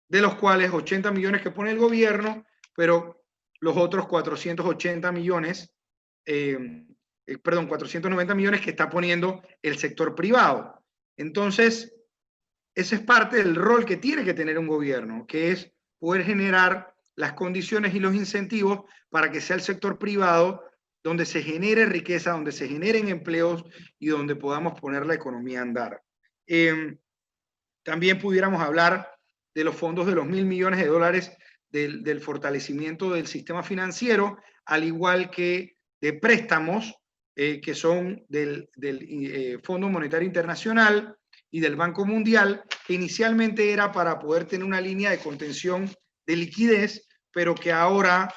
de los cuales 80 millones que pone el gobierno, pero los otros 480 millones, 490 millones que está poniendo el sector privado. Entonces, ese es parte del rol que tiene que tener un gobierno, que es poder generar las condiciones y los incentivos para que sea el sector privado donde se genere riqueza, donde se generen empleos y donde podamos poner la economía a andar. También pudiéramos hablar de los fondos de los 1.000 millones de dólares del fortalecimiento del sistema financiero, al igual que de préstamos que son del Fondo Monetario Internacional y del Banco Mundial, que inicialmente era para poder tener una línea de contención de liquidez, pero que ahora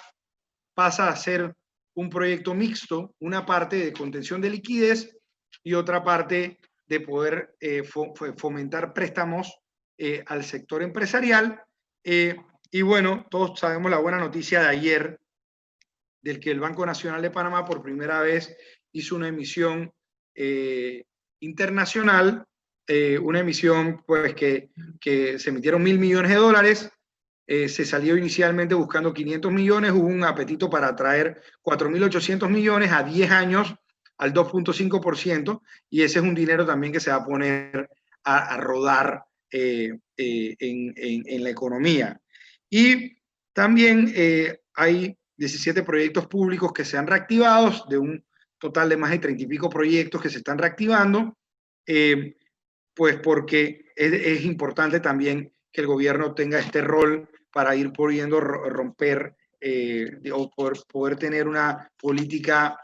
pasa a ser un proyecto mixto, una parte de contención de liquidez y otra parte de poder fomentar préstamos al sector empresarial. Y bueno, todos sabemos la buena noticia de ayer, del que el Banco Nacional de Panamá por primera vez hizo una emisión internacional una emisión pues que se emitieron $1.000 millones. Se salió inicialmente buscando 500 millones, hubo un apetito para atraer 4.800 millones a 10 años al 2.5%, y ese es un dinero también que se va a poner a rodar en la economía. Y también hay 17 proyectos públicos que se han reactivado, de un total de más de 30 y pico proyectos que se están reactivando, pues porque es importante también que el gobierno tenga este rol para ir pudiendo romper o poder tener una política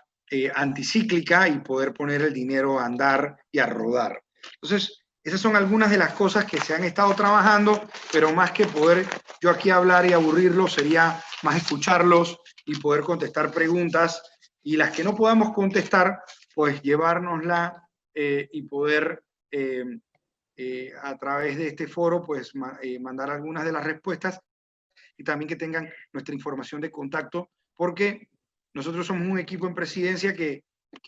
anticíclica y poder poner el dinero a andar y a rodar. Entonces, esas son algunas de las cosas que se han estado trabajando, pero más que poder yo aquí hablar y aburrirlos, sería más escucharlos y poder contestar preguntas, y las que no podamos contestar, pues llevárnosla y poder a través de este foro pues mandar algunas de las respuestas, y también que tengan nuestra información de contacto, porque nosotros somos un equipo en presidencia que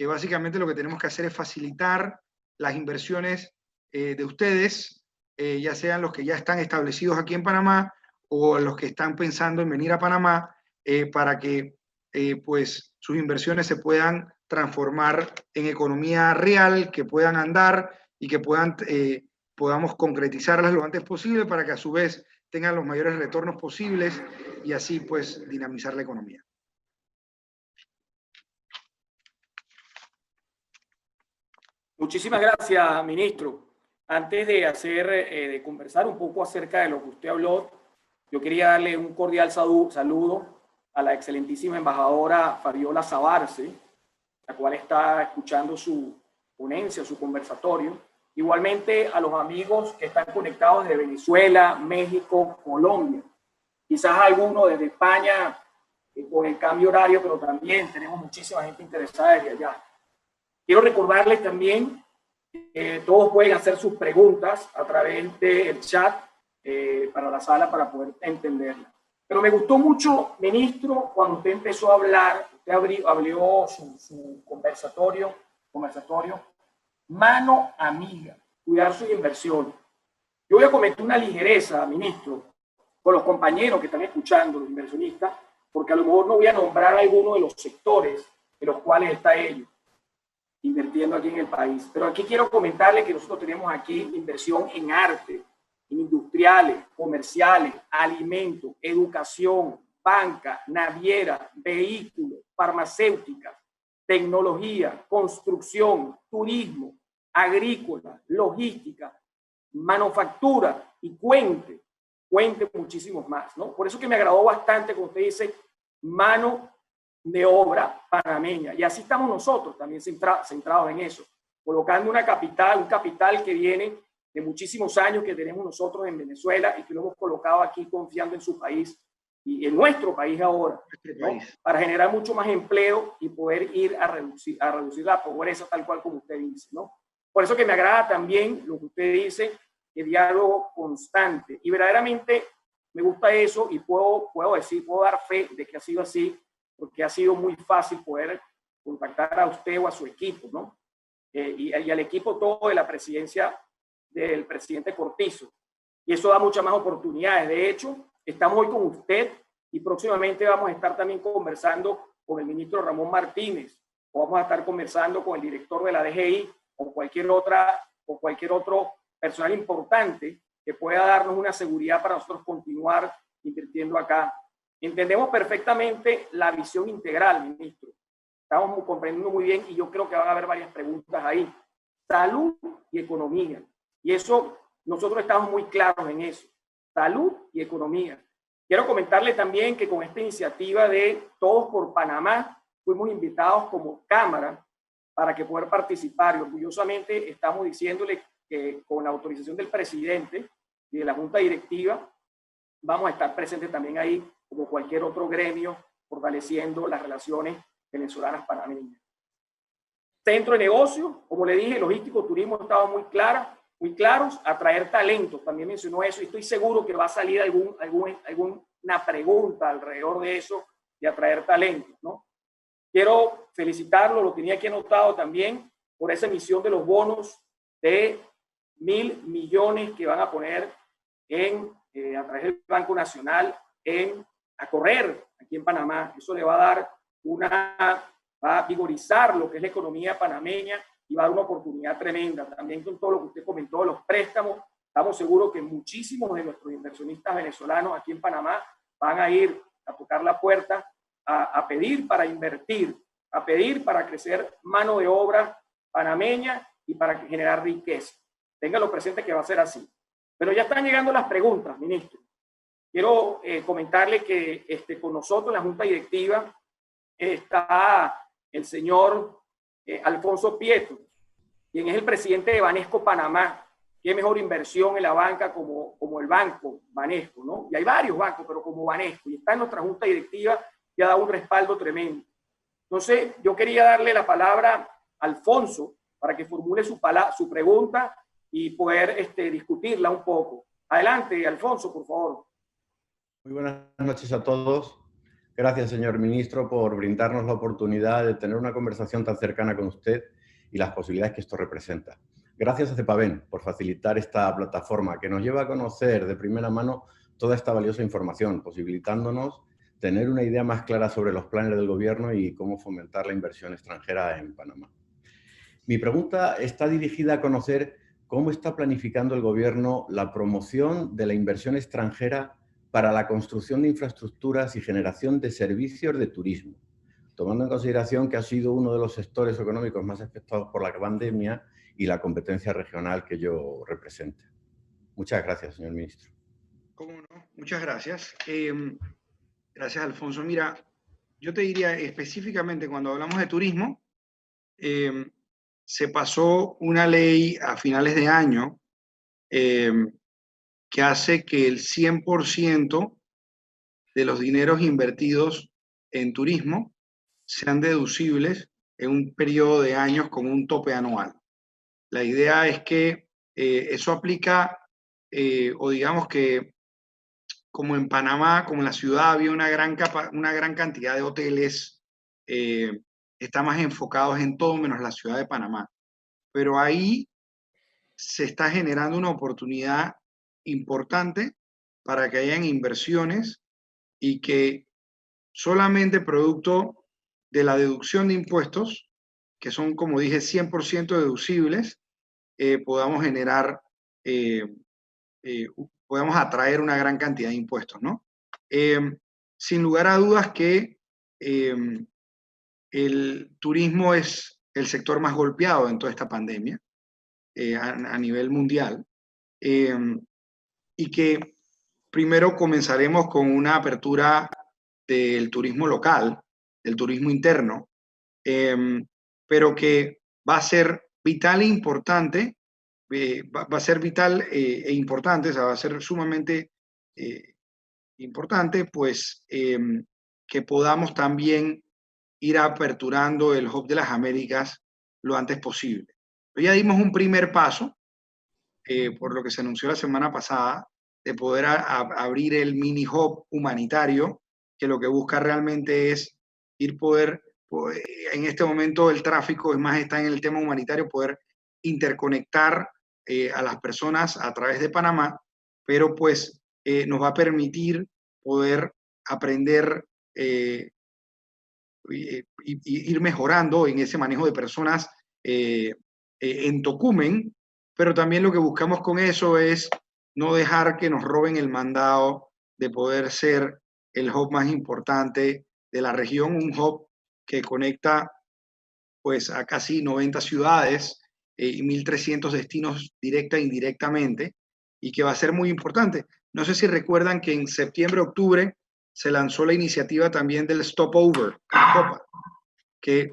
básicamente lo que tenemos que hacer es facilitar las inversiones de ustedes, ya sean los que ya están establecidos aquí en Panamá o los que están pensando en venir a Panamá, para que pues sus inversiones se puedan transformar en economía real, que puedan andar y que podamos concretizarlas lo antes posible, para que a su vez tengan los mayores retornos posibles y así pues dinamizar la economía. Muchísimas gracias, ministro. Antes de conversar un poco acerca de lo que usted habló, yo quería darle un cordial saludo a la excelentísima embajadora Fabiola Sabarce, la cual está escuchando su ponencia, su conversatorio. Igualmente a los amigos que están conectados desde Venezuela, México, Colombia. Quizás algunos desde España con el cambio horario, pero también tenemos muchísima gente interesada desde allá. Quiero recordarles también que todos pueden hacer sus preguntas a través del chat para la sala para poder entenderla. Pero me gustó mucho, ministro, cuando usted empezó a hablar, usted abrió su conversatorio, mano amiga, cuidar sus inversiones. Yo voy a cometer una ligereza, ministro, con los compañeros que están escuchando, los inversionistas, porque a lo mejor no voy a nombrar alguno de los sectores en los cuales está ellos invirtiendo aquí en el país. Pero aquí quiero comentarle que nosotros tenemos aquí inversión en arte, en industriales, comerciales, alimentos, educación, banca, naviera, vehículos, farmacéuticas, tecnología, construcción, turismo, agrícola, logística, manufactura y cuente muchísimos más, ¿no? Por eso que me agradó bastante cuando usted dice mano de obra panameña, y así estamos nosotros también centrados en eso, colocando un capital que viene de muchísimos años que tenemos nosotros en Venezuela y que lo hemos colocado aquí confiando en su país y en nuestro país ahora, ¿no? Para generar mucho más empleo y poder ir a reducir la pobreza, tal cual como usted dice, ¿no? Por eso que me agrada también lo que usted dice, el diálogo constante, y verdaderamente me gusta eso, y puedo dar fe de que ha sido así, porque ha sido muy fácil poder contactar a usted o a su equipo, ¿no? Y al equipo todo de la presidencia del presidente Cortizo. Y eso da muchas más oportunidades. De hecho, estamos hoy con usted y próximamente vamos a estar también conversando con el ministro Ramón Martínez, o vamos a estar conversando con el director de la DGI o cualquier otro personal importante que pueda darnos una seguridad para nosotros continuar invirtiendo acá. Entendemos perfectamente la visión integral, ministro. Estamos comprendiendo muy bien y yo creo que van a haber varias preguntas ahí. Salud y economía. Y eso, nosotros estamos muy claros en eso. Salud y economía. Quiero comentarle también que con esta iniciativa de Todos por Panamá, fuimos invitados como Cámara para que poder participar. Y orgullosamente estamos diciéndole que con la autorización del presidente y de la Junta Directiva, vamos a estar presentes también ahí como cualquier otro gremio, fortaleciendo las relaciones venezolanas panameñas. Centro de negocio, como le dije, logístico, turismo, estaba muy claros, atraer talentos, también mencionó eso, y estoy seguro que va a salir alguna pregunta alrededor de eso, de atraer talentos, ¿no? Quiero felicitarlo, lo tenía aquí anotado también, por esa emisión de los bonos de 1.000 millones que van a poner a través del Banco Nacional a correr aquí en Panamá. Eso le va a dar va a vigorizar lo que es la economía panameña y va a dar una oportunidad tremenda. También con todo lo que usted comentó de los préstamos, estamos seguros que muchísimos de nuestros inversionistas venezolanos aquí en Panamá van a ir a tocar la puerta a pedir para invertir, a pedir para crecer mano de obra panameña y para generar riqueza. Ténganlo presente que va a ser así. Pero ya están llegando las preguntas, ministro. Quiero comentarle que con nosotros en la Junta Directiva está el señor Alfonso Pietro, quien es el presidente de Banesco Panamá. Qué mejor inversión en la banca como el banco Banesco, ¿no? Y hay varios bancos, pero como Banesco. Y está en nuestra Junta Directiva y ha dado un respaldo tremendo. Entonces, yo quería darle la palabra a Alfonso para que formule su pregunta y poder discutirla un poco. Adelante, Alfonso, por favor. Muy buenas noches a todos. Gracias, señor ministro, por brindarnos la oportunidad de tener una conversación tan cercana con usted y las posibilidades que esto representa. Gracias a CEPAVEN por facilitar esta plataforma que nos lleva a conocer de primera mano toda esta valiosa información, posibilitándonos tener una idea más clara sobre los planes del gobierno y cómo fomentar la inversión extranjera en Panamá. Mi pregunta está dirigida a conocer cómo está planificando el gobierno la promoción de la inversión extranjera para la construcción de infraestructuras y generación de servicios de turismo, tomando en consideración que ha sido uno de los sectores económicos más afectados por la pandemia y la competencia regional que ello representa. Muchas gracias, señor ministro. ¿Cómo no? Muchas gracias. Gracias, Alfonso. Mira, yo te diría específicamente cuando hablamos de turismo, se pasó una ley a finales de año que hace que el 100% de los dineros invertidos en turismo sean deducibles en un periodo de años con un tope anual. La idea es que eso aplica, o digamos que como en Panamá, como en la ciudad había una gran cantidad de hoteles, está más enfocados en todo menos la ciudad de Panamá. Pero ahí se está generando una oportunidad importante para que hayan inversiones y que solamente producto de la deducción de impuestos, que son, como dije, 100% deducibles, podamos generar, podamos atraer una gran cantidad de impuestos, ¿no? Sin lugar a dudas que el turismo es el sector más golpeado en toda esta pandemia a nivel mundial, y que primero comenzaremos con una apertura del turismo local, del turismo interno, pero que va a ser vital e importante, va a ser vital e importante, o sea, va a ser sumamente importante, pues que podamos también ir aperturando el Hub de las Américas lo antes posible. Pero ya dimos un primer paso, por lo que se anunció la semana pasada, de poder abrir el mini hub humanitario, que lo que busca realmente es en este momento el tráfico, es más, está en el tema humanitario, poder interconectar a las personas a través de Panamá, pero pues nos va a permitir poder aprender y ir mejorando en ese manejo de personas en Tocumen, pero también lo que buscamos con eso es no dejar que nos roben el mandado de poder ser el hub más importante de la región, un hub que conecta pues a casi 90 ciudades y 1.300 destinos directa e indirectamente, y que va a ser muy importante. No sé si recuerdan que en septiembre, octubre, se lanzó la iniciativa también del Stopover, que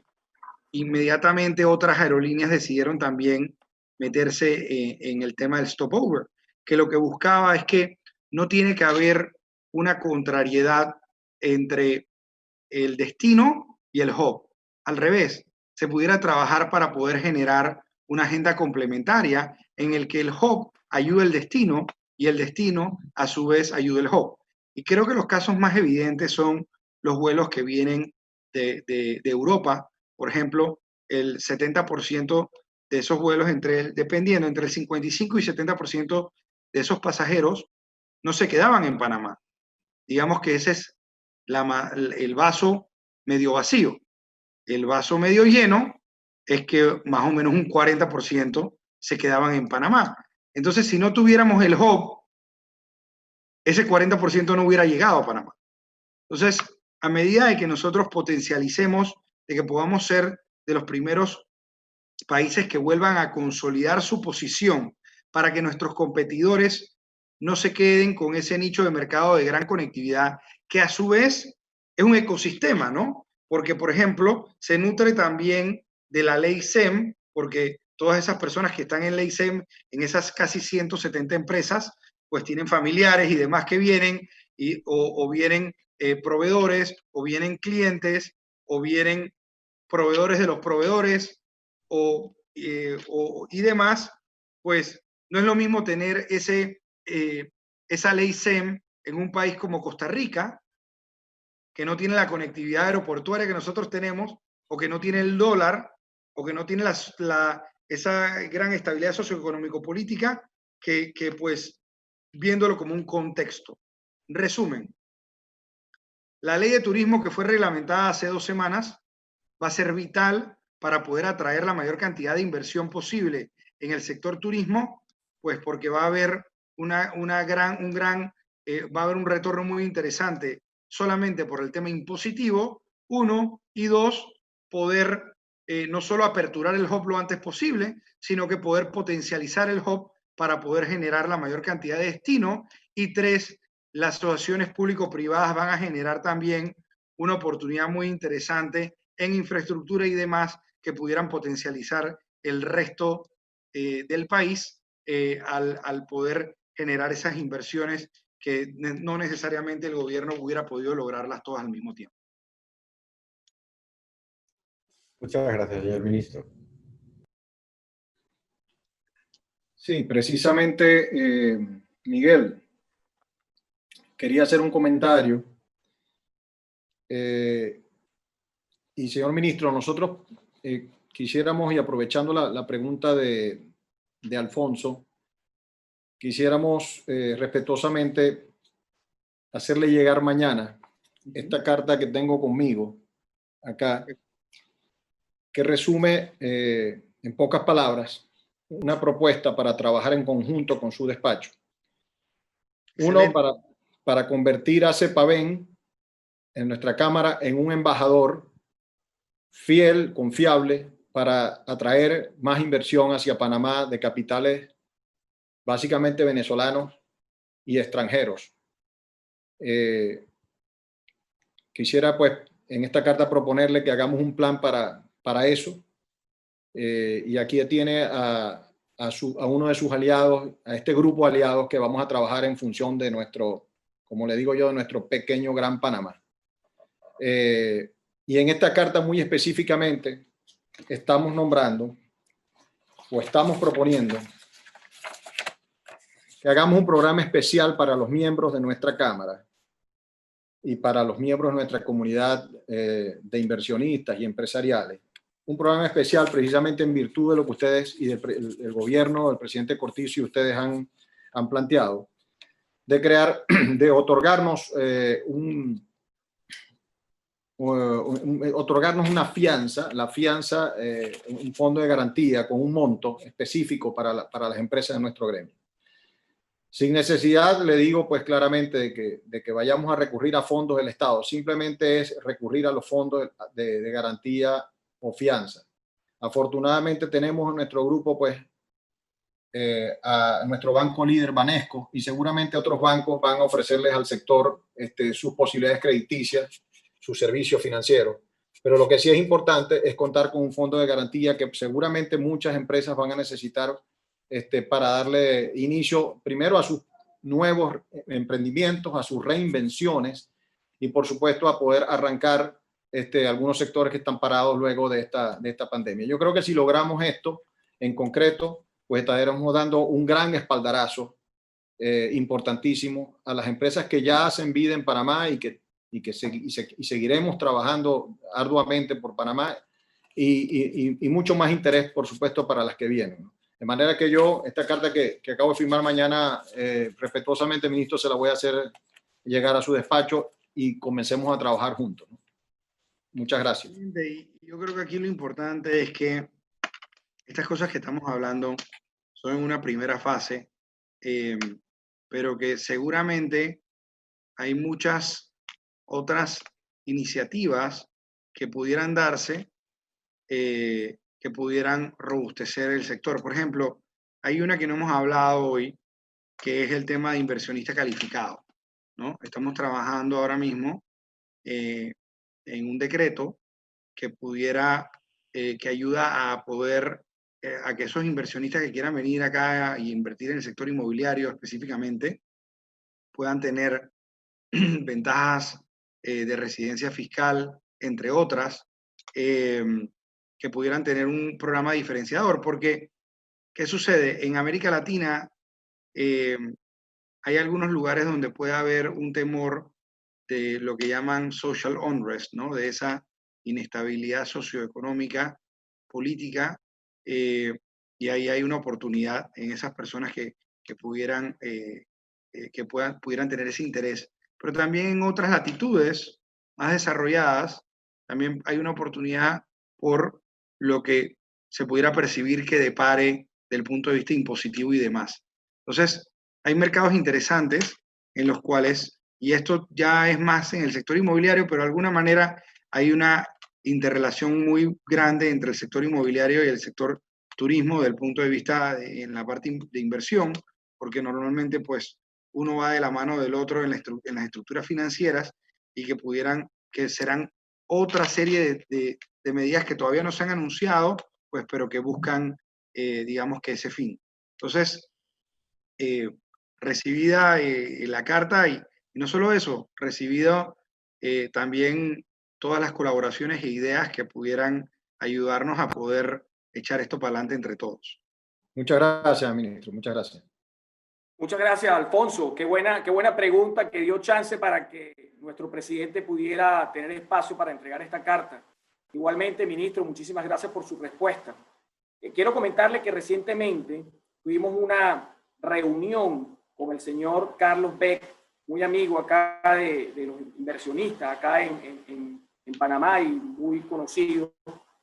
inmediatamente otras aerolíneas decidieron también meterse en el tema del Stopover, que lo que buscaba es que no tiene que haber una contrariedad entre el destino y el hub. Al revés, se pudiera trabajar para poder generar una agenda complementaria en el que el hub ayude al destino y el destino a su vez ayude al hub. Y creo que los casos más evidentes son los vuelos que vienen de Europa. Por ejemplo, el 70% de esos vuelos, dependiendo entre el 55 y 70% de esos pasajeros no se quedaban en Panamá. Digamos que ese es el vaso medio vacío. El vaso medio lleno es que más o menos un 40% se quedaban en Panamá. Entonces, si no tuviéramos el hub, ese 40% no hubiera llegado a Panamá. Entonces, a medida de que nosotros potencialicemos, de que podamos ser de los primeros países que vuelvan a consolidar su posición para que nuestros competidores no se queden con ese nicho de mercado de gran conectividad, que a su vez es un ecosistema, ¿no? Porque, por ejemplo, se nutre también de la ley SEM, porque todas esas personas que están en ley SEM, en esas casi 170 empresas, pues tienen familiares y demás que vienen, o vienen proveedores, o vienen clientes, o vienen proveedores de los proveedores, y demás, pues no es lo mismo tener esa ley SEM en un país como Costa Rica, que no tiene la conectividad aeroportuaria que nosotros tenemos, o que no tiene el dólar, o que no tiene esa gran estabilidad socioeconómico-política, que pues viéndolo como un contexto. Resumen, la ley de turismo que fue reglamentada hace 2 semanas va a ser vital para poder atraer la mayor cantidad de inversión posible en el sector turismo, pues porque va a haber va a haber un retorno muy interesante solamente por el tema impositivo, 1, y 2, poder no solo aperturar el hub lo antes posible, sino que poder potencializar el hub para poder generar la mayor cantidad de destino, y 3, las asociaciones público-privadas van a generar también una oportunidad muy interesante en infraestructura y demás que pudieran potencializar el resto del país al poder generar esas inversiones que no necesariamente el gobierno hubiera podido lograrlas todas al mismo tiempo. Muchas gracias, señor ministro. Sí, precisamente, Miguel, quería hacer un comentario. Y señor ministro, nosotros quisiéramos, y aprovechando la pregunta de Alfonso, quisiéramos respetuosamente hacerle llegar mañana esta carta que tengo conmigo acá, que resume en pocas palabras una propuesta para trabajar en conjunto con su despacho. Uno, para convertir a CEPAVEN en nuestra Cámara en un embajador fiel, confiable, para atraer más inversión hacia Panamá de capitales básicamente venezolanos y extranjeros. Quisiera pues en esta carta proponerle que hagamos un plan para eso, y aquí tiene a uno de sus aliados, a este grupo de aliados que vamos a trabajar en función de nuestro, como le digo yo, de nuestro pequeño Gran Panamá. Y en esta carta muy específicamente estamos nombrando o estamos proponiendo que hagamos un programa especial para los miembros de nuestra Cámara y para los miembros de nuestra comunidad de inversionistas y empresariales. Un programa especial precisamente en virtud de lo que ustedes y el gobierno del presidente Cortizo y ustedes han planteado, de otorgarnos otorgarnos una fianza, un fondo de garantía con un monto específico para las empresas de nuestro gremio. Sin necesidad, le digo pues claramente de que vayamos a recurrir a fondos del Estado, simplemente es recurrir a los fondos de garantía o fianza. Afortunadamente tenemos en nuestro grupo pues a nuestro banco líder Banesco, y seguramente otros bancos van a ofrecerles al sector sus posibilidades crediticias, su servicio financiero. Pero lo que sí es importante es contar con un fondo de garantía que seguramente muchas empresas van a necesitar para darle inicio primero a sus nuevos emprendimientos, a sus reinvenciones, y por supuesto a poder arrancar algunos sectores que están parados luego de esta pandemia. Yo creo que si logramos esto en concreto, pues estaremos dando un gran espaldarazo importantísimo a las empresas que ya hacen vida en Panamá y seguiremos trabajando arduamente por Panamá, y mucho más interés, por supuesto, para las que vienen, ¿no? De manera que yo, esta carta que acabo de firmar mañana, respetuosamente, ministro, se la voy a hacer llegar a su despacho y comencemos a trabajar juntos, ¿no? Muchas gracias. Y yo creo que aquí lo importante es que estas cosas que estamos hablando son en una primera fase, pero que seguramente hay muchas otras iniciativas que pudieran darse, que pudieran robustecer el sector. Por ejemplo, hay una que no hemos hablado hoy, que es el tema de inversionista calificado, ¿no? Estamos trabajando ahora mismo en un decreto que pudiera, que ayuda a poder, a que esos inversionistas que quieran venir acá y invertir en el sector inmobiliario específicamente, puedan tener ventajas de residencia fiscal, entre otras, que pudieran tener un programa diferenciador, porque, ¿qué sucede? En América Latina hay algunos lugares donde puede haber un temor de lo que llaman social unrest, ¿no? De esa inestabilidad socioeconómica, política, y ahí hay una oportunidad en esas personas que pudieran, pudieran tener ese interés. Pero también en otras latitudes más desarrolladas, también hay una oportunidad por lo que se pudiera percibir que depare del punto de vista impositivo y demás. Entonces, hay mercados interesantes en los cuales, y esto ya es más en el sector inmobiliario, pero de alguna manera hay una interrelación muy grande entre el sector inmobiliario y el sector turismo desde el punto de vista en la parte de inversión, porque normalmente pues uno va de la mano del otro en las estructuras financieras y que serán otra serie de medidas que todavía no se han anunciado, pues, pero que buscan, digamos que ese fin. Entonces, recibida la carta y no solo eso, recibido también todas las colaboraciones e ideas que pudieran ayudarnos a poder echar esto para adelante entre todos. Muchas gracias, ministro. Muchas gracias. Muchas gracias, Alfonso. Qué buena pregunta que dio chance para que nuestro presidente pudiera tener espacio para entregar esta carta. Igualmente, ministro, muchísimas gracias por su respuesta. Quiero comentarle que recientemente tuvimos una reunión con el señor Carlos Beck, muy amigo acá de los inversionistas, acá en Panamá y muy conocido.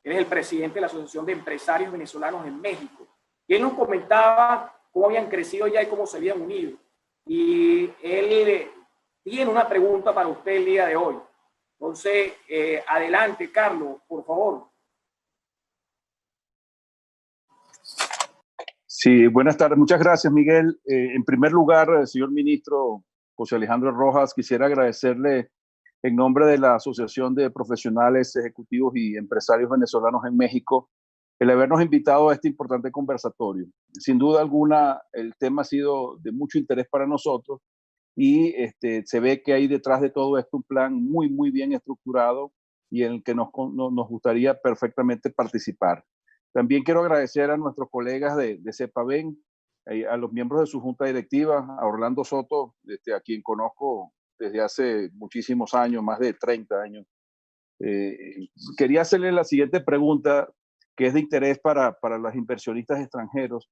Él es el presidente de la Asociación de Empresarios Venezolanos en México. Y él nos comentaba cómo habían crecido ya y cómo se habían unido. Y él tiene una pregunta para usted el día de hoy. Entonces, adelante, Carlos, por favor. Sí, buenas tardes. Muchas gracias, Miguel. En primer lugar, señor ministro José Alejandro Rojas, quisiera agradecerle en nombre de la Asociación de Profesionales Ejecutivos y Empresarios Venezolanos en México el habernos invitado a este importante conversatorio. Sin duda alguna, el tema ha sido de mucho interés para nosotros y se ve que hay detrás de todo esto un plan muy, muy bien estructurado y en el que nos gustaría perfectamente participar. También quiero agradecer a nuestros colegas de CEPAVEN, a los miembros de su junta directiva, a Orlando Soto, a quien conozco desde hace muchísimos años, más de 30 años. Quería hacerle la siguiente pregunta, que es de interés para los inversionistas extranjeros,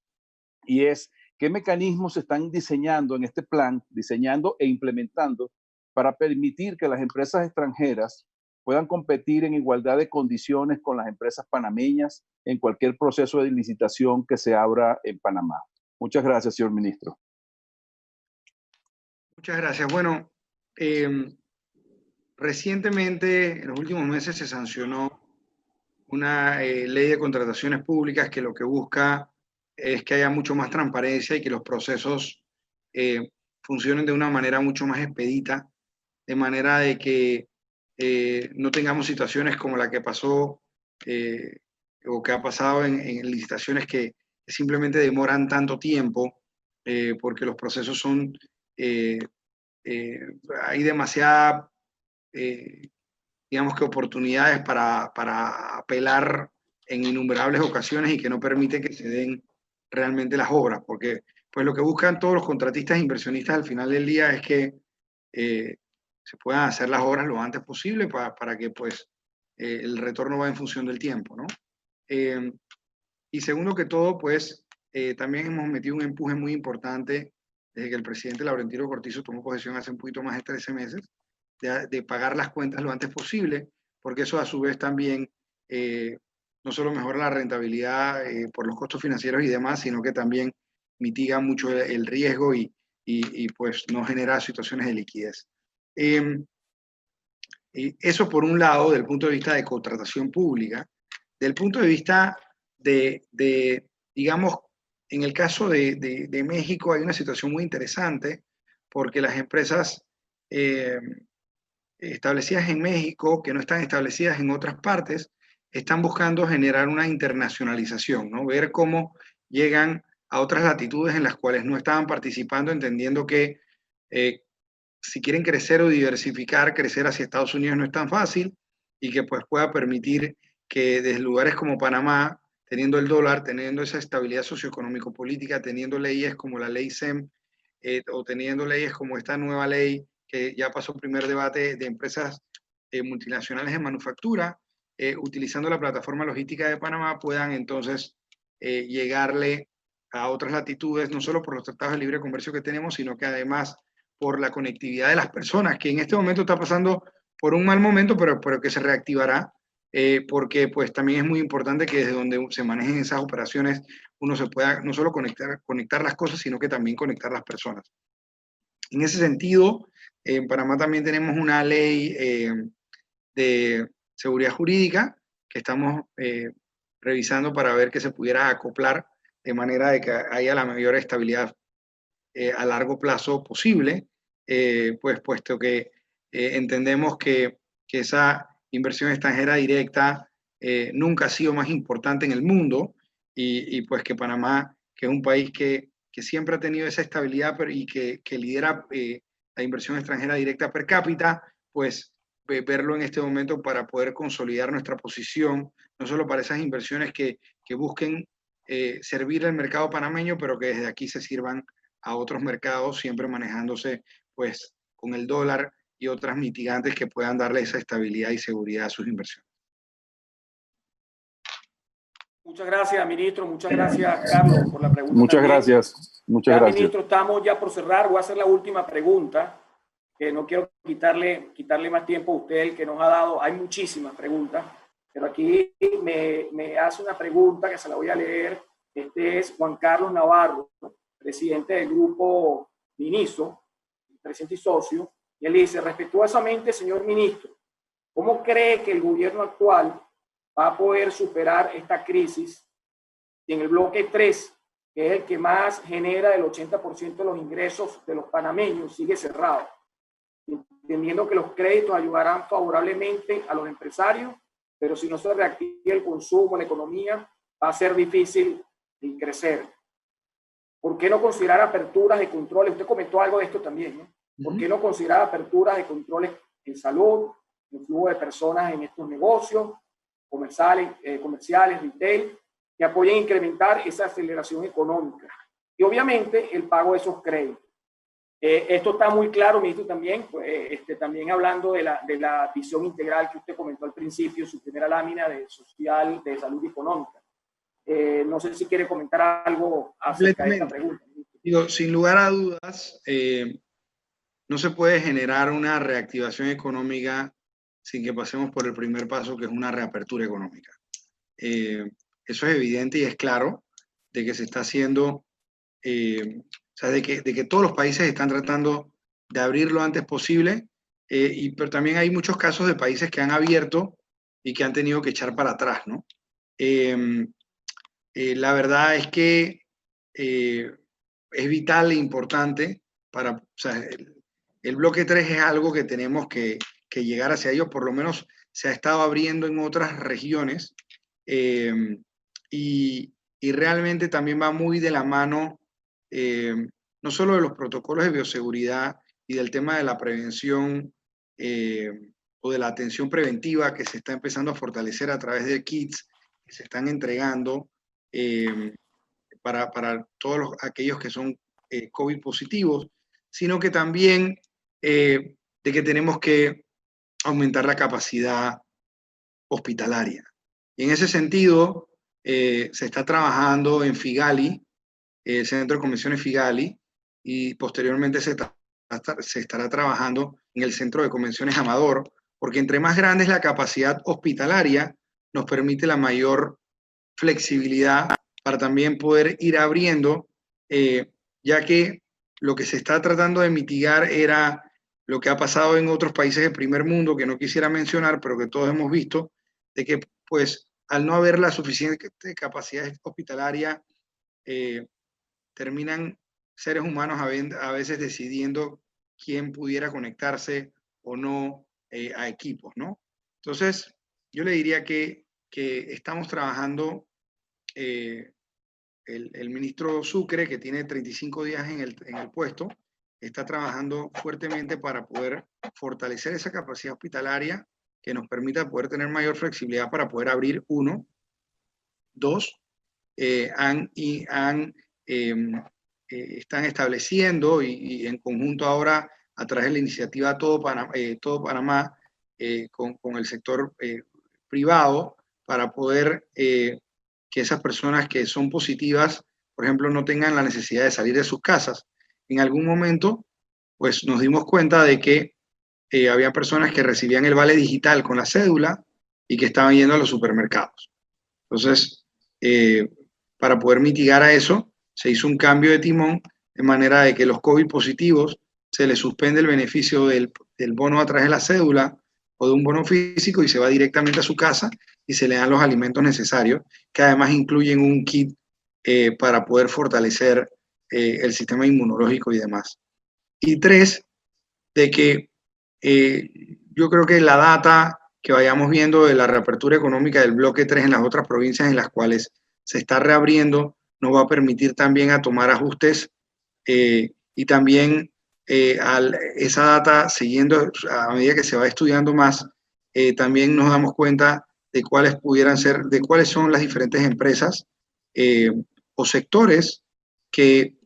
y es, ¿qué mecanismos se están diseñando en este plan, diseñando e implementando para permitir que las empresas extranjeras puedan competir en igualdad de condiciones con las empresas panameñas en cualquier proceso de licitación que se abra en Panamá? Muchas gracias, señor ministro. Muchas gracias. Bueno, recientemente, en los últimos meses, se sancionó una ley de contrataciones públicas que lo que busca es que haya mucho más transparencia y que los procesos funcionen de una manera mucho más expedita, de manera de que no tengamos situaciones como la que pasó o que ha pasado en licitaciones que simplemente demoran tanto tiempo porque los procesos son, hay demasiada, digamos que oportunidades para apelar en innumerables ocasiones y que no permite que se den realmente las obras, porque pues lo que buscan todos los contratistas e inversionistas al final del día es que se puedan hacer las obras lo antes posible para que pues el retorno va en función del tiempo, ¿no? Y segundo que todo, pues también hemos metido un empuje muy importante desde que el presidente Laurentino Cortizo tomó posesión hace un poquito más de 13 meses, de pagar las cuentas lo antes posible, porque eso a su vez también no solo mejora la rentabilidad por los costos financieros y demás, sino que también mitiga mucho el riesgo y pues no genera situaciones de liquidez. Eso por un lado, del punto de vista de contratación pública. Del punto de vista digamos, en el caso de México hay una situación muy interesante porque las empresas establecidas en México, que no están establecidas en otras partes, están buscando generar una internacionalización, ¿no? Ver cómo llegan a otras latitudes en las cuales no estaban participando, entendiendo que si quieren crecer o diversificar, crecer hacia Estados Unidos no es tan fácil y que pues pueda permitir que desde lugares como Panamá, teniendo el dólar, teniendo esa estabilidad socioeconómico-política, teniendo leyes como la ley SEM o teniendo leyes como esta nueva ley que ya pasó el primer debate de empresas multinacionales de manufactura, utilizando la plataforma logística de Panamá, puedan entonces llegarle a otras latitudes, no solo por los tratados de libre comercio que tenemos, sino que además por la conectividad de las personas, que en este momento está pasando por un mal momento, pero que se reactivará, porque pues también es muy importante que desde donde se manejen esas operaciones uno se pueda no solo conectar las cosas, sino que también conectar las personas. En ese sentido, en Panamá también tenemos una ley de seguridad jurídica que estamos revisando para ver que se pudiera acoplar de manera de que haya la mayor estabilidad a largo plazo posible, pues puesto que entendemos que esa inversión extranjera directa nunca ha sido más importante en el mundo y pues que Panamá, que es un país que siempre ha tenido esa estabilidad y que lidera la inversión extranjera directa per cápita, pues verlo en este momento para poder consolidar nuestra posición, no solo para esas inversiones que busquen servir al mercado panameño, pero que desde aquí se sirvan a otros mercados, siempre manejándose pues con el dólar y otras mitigantes que puedan darle esa estabilidad y seguridad a sus inversiones. Muchas gracias, ministro. Muchas gracias, Carlos, por la pregunta. Muchas también. gracias. Muchas gracias. Ministro, estamos ya por cerrar. Voy a hacer la última pregunta, que no quiero quitarle más tiempo a usted, el que nos ha dado. Hay muchísimas preguntas, pero aquí me hace una pregunta que se la voy a leer. Este es Juan Carlos Navarro, presidente del grupo Miniso, presidente y socio, y él dice: respetuosamente, señor ministro, ¿cómo cree que el gobierno actual va a poder superar esta crisis si en el bloque 3, que es el que más genera el 80% de los ingresos de los panameños, sigue cerrado? Entendiendo que los créditos ayudarán favorablemente a los empresarios, pero si no se reactiva el consumo, la economía, va a ser difícil crecer. ¿Por qué no considerar aperturas de controles? Usted comentó algo de esto también, ¿no? ¿Por qué no considerar aperturas de controles en salud, en flujo de personas en estos negocios comerciales, retail, que apoyen a incrementar esa aceleración económica? Y obviamente el pago de esos créditos. Esto está muy claro, ministro, también, también hablando de la visión integral que usted comentó al principio, su primera lámina de social, de salud y económica. No sé si quiere comentar algo acerca de esta pregunta. Digo, sin lugar a dudas, no se puede generar una reactivación económica sin que pasemos por el primer paso, que es una reapertura económica. Eso es evidente y es claro de que se está haciendo, o sea, de que todos los países están tratando de abrir lo antes posible, pero también hay muchos casos de países que han abierto y que han tenido que echar para atrás, ¿no? La verdad es que es vital e importante o sea, el bloque 3 es algo que tenemos que llegar hacia ello, por lo menos se ha estado abriendo en otras regiones y realmente también va muy de la mano no solo de los protocolos de bioseguridad y del tema de la prevención o de la atención preventiva que se está empezando a fortalecer a través de kits que se están entregando para todos aquellos que son COVID positivos, sino que también de que tenemos que aumentar la capacidad hospitalaria. Y en ese sentido, se está trabajando en Figali, el Centro de Convenciones Figali, y posteriormente se estará trabajando en el Centro de Convenciones Amador, porque entre más grande es la capacidad hospitalaria, nos permite la mayor flexibilidad para también poder ir abriendo, ya que lo que se está tratando de mitigar era lo que ha pasado en otros países del primer mundo, que no quisiera mencionar, pero que todos hemos visto, de que pues al no haber la suficiente capacidad hospitalaria, terminan seres humanos a veces decidiendo quién pudiera conectarse o no a equipos, ¿no? Entonces, yo le diría que estamos trabajando, el ministro Sucre, que tiene 35 días en el puesto, está trabajando fuertemente para poder fortalecer esa capacidad hospitalaria que nos permita poder tener mayor flexibilidad para poder abrir, uno. Dos, están estableciendo y en conjunto ahora a través de la iniciativa Todo Panamá con el sector privado para poder que esas personas que son positivas, por ejemplo, no tengan la necesidad de salir de sus casas. En algún momento, pues nos dimos cuenta de que había personas que recibían el vale digital con la cédula y que estaban yendo a los supermercados. Entonces, para poder mitigar a eso, se hizo un cambio de timón de manera de que los COVID positivos se les suspende el beneficio del bono a través de la cédula o de un bono físico y se va directamente a su casa y se le dan los alimentos necesarios, que además incluyen un kit para poder fortalecer el sistema inmunológico y demás. Y tres, de que yo creo que la data que vayamos viendo de la reapertura económica del bloque 3 en las otras provincias en las cuales se está reabriendo nos va a permitir también a tomar ajustes y también esa data siguiendo a medida que se va estudiando más, también nos damos cuenta de cuáles pudieran ser, de cuáles son las diferentes empresas o sectores que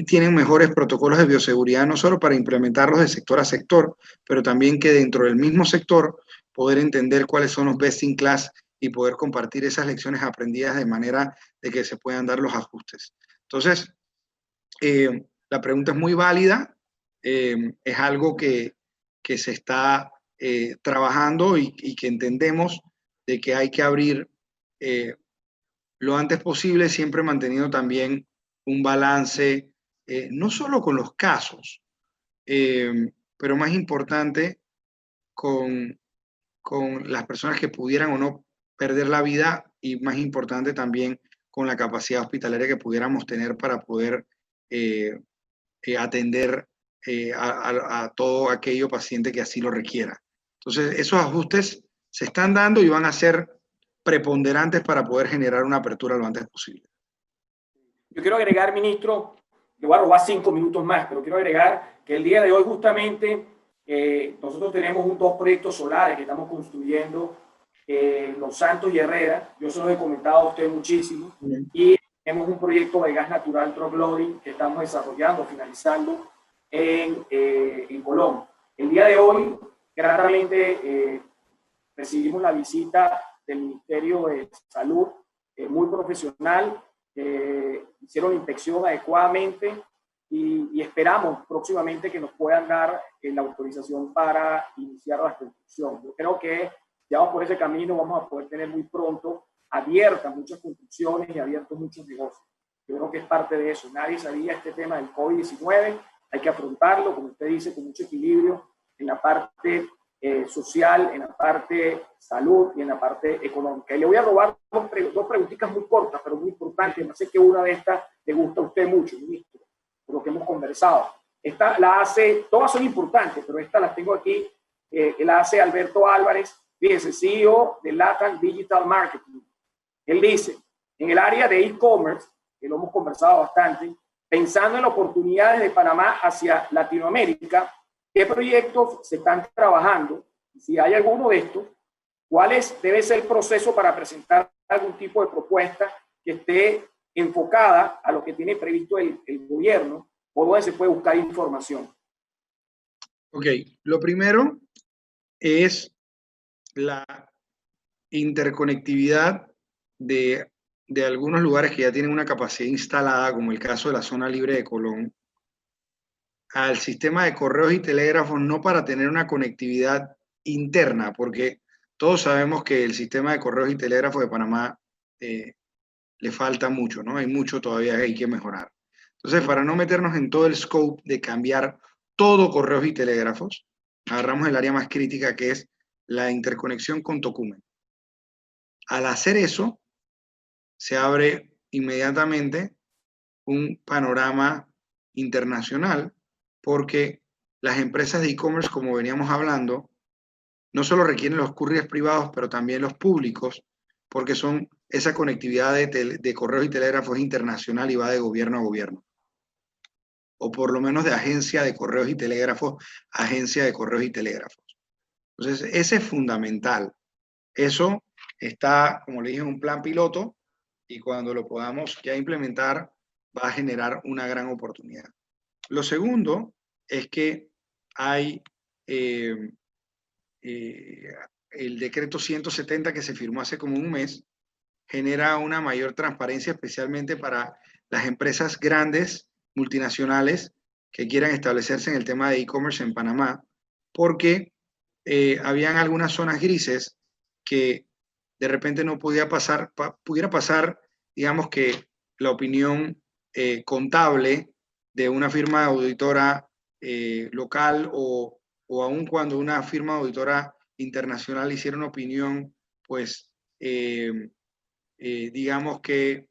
tienen mejores protocolos de bioseguridad, no solo para implementarlos de sector a sector, pero también que dentro del mismo sector poder entender cuáles son los best in class y poder compartir esas lecciones aprendidas de manera de que se puedan dar los ajustes. Entonces, la pregunta es muy válida, es algo que se está trabajando y que entendemos de que hay que abrir lo antes posible, siempre manteniendo también un balance, no solo con los casos, pero más importante con las personas que pudieran o no perder la vida y más importante también con la capacidad hospitalaria que pudiéramos tener para poder atender a todo aquello paciente que así lo requiera. Entonces, esos ajustes se están dando y van a ser preponderantes para poder generar una apertura lo antes posible. Yo quiero agregar, ministro, le voy a robar 5 minutos más, pero quiero agregar que el día de hoy justamente nosotros tenemos 2 proyectos solares que estamos construyendo, Los Santos y Herrera. Yo se los he comentado a usted muchísimo. Y tenemos un proyecto de gas natural drop loading que estamos desarrollando, finalizando en Colón. El día de hoy, gratamente, recibimos la visita del Ministerio de Salud, muy profesional, hicieron la inspección adecuadamente y esperamos próximamente que nos puedan dar la autorización para iniciar la construcción. Yo creo que ya vamos por ese camino, vamos a poder tener muy pronto abiertas muchas construcciones y abiertos muchos negocios. Yo creo que es parte de eso. Nadie sabía este tema del COVID-19, hay que afrontarlo, como usted dice, con mucho equilibrio en la parte social, en la parte salud y en la parte económica. Y le voy a robar 2 preguntitas muy cortas, pero muy importantes. No sé que una de estas le gusta a usted mucho, ministro, por lo que hemos conversado. Esta la hace, todas son importantes, pero esta la tengo aquí, la hace Alberto Álvarez, fíjese, CEO de LATAM Digital Marketing. Él dice, en el área de e-commerce, que lo hemos conversado bastante, pensando en las oportunidades de Panamá hacia Latinoamérica, ¿qué proyectos se están trabajando? Si hay alguno de estos, ¿cuál debe ser el proceso para presentar algún tipo de propuesta que esté enfocada a lo que tiene previsto el gobierno o donde se puede buscar información? Ok, lo primero es la interconectividad de algunos lugares que ya tienen una capacidad instalada, como el caso de la zona libre de Colón, al sistema de correos y telégrafos, no para tener una conectividad interna, porque todos sabemos que el sistema de correos y telégrafos de Panamá le falta mucho, ¿no? Hay mucho todavía que hay que mejorar. Entonces, para no meternos en todo el scope de cambiar todo correos y telégrafos, agarramos el área más crítica, que es la interconexión con Tocumen. Al hacer eso, se abre inmediatamente un panorama internacional, porque las empresas de e-commerce, como veníamos hablando, no solo requieren los couriers privados, pero también los públicos, porque son esa conectividad de correos y telégrafos internacional y va de gobierno a gobierno. O por lo menos de agencia de correos y telégrafos a agencia de correos y telégrafos. Entonces, ese es fundamental. Eso está, como le dije, en un plan piloto, y cuando lo podamos ya implementar, va a generar una gran oportunidad. Lo segundo es que hay el decreto 170 que se firmó hace como un mes, genera una mayor transparencia, especialmente para las empresas grandes, multinacionales, que quieran establecerse en el tema de e-commerce en Panamá, porque habían algunas zonas grises que de repente no podía pasar, pudiera pasar, digamos que la opinión contable de una firma auditora local, o aun cuando una firma auditora internacional hiciera una opinión, pues digamos que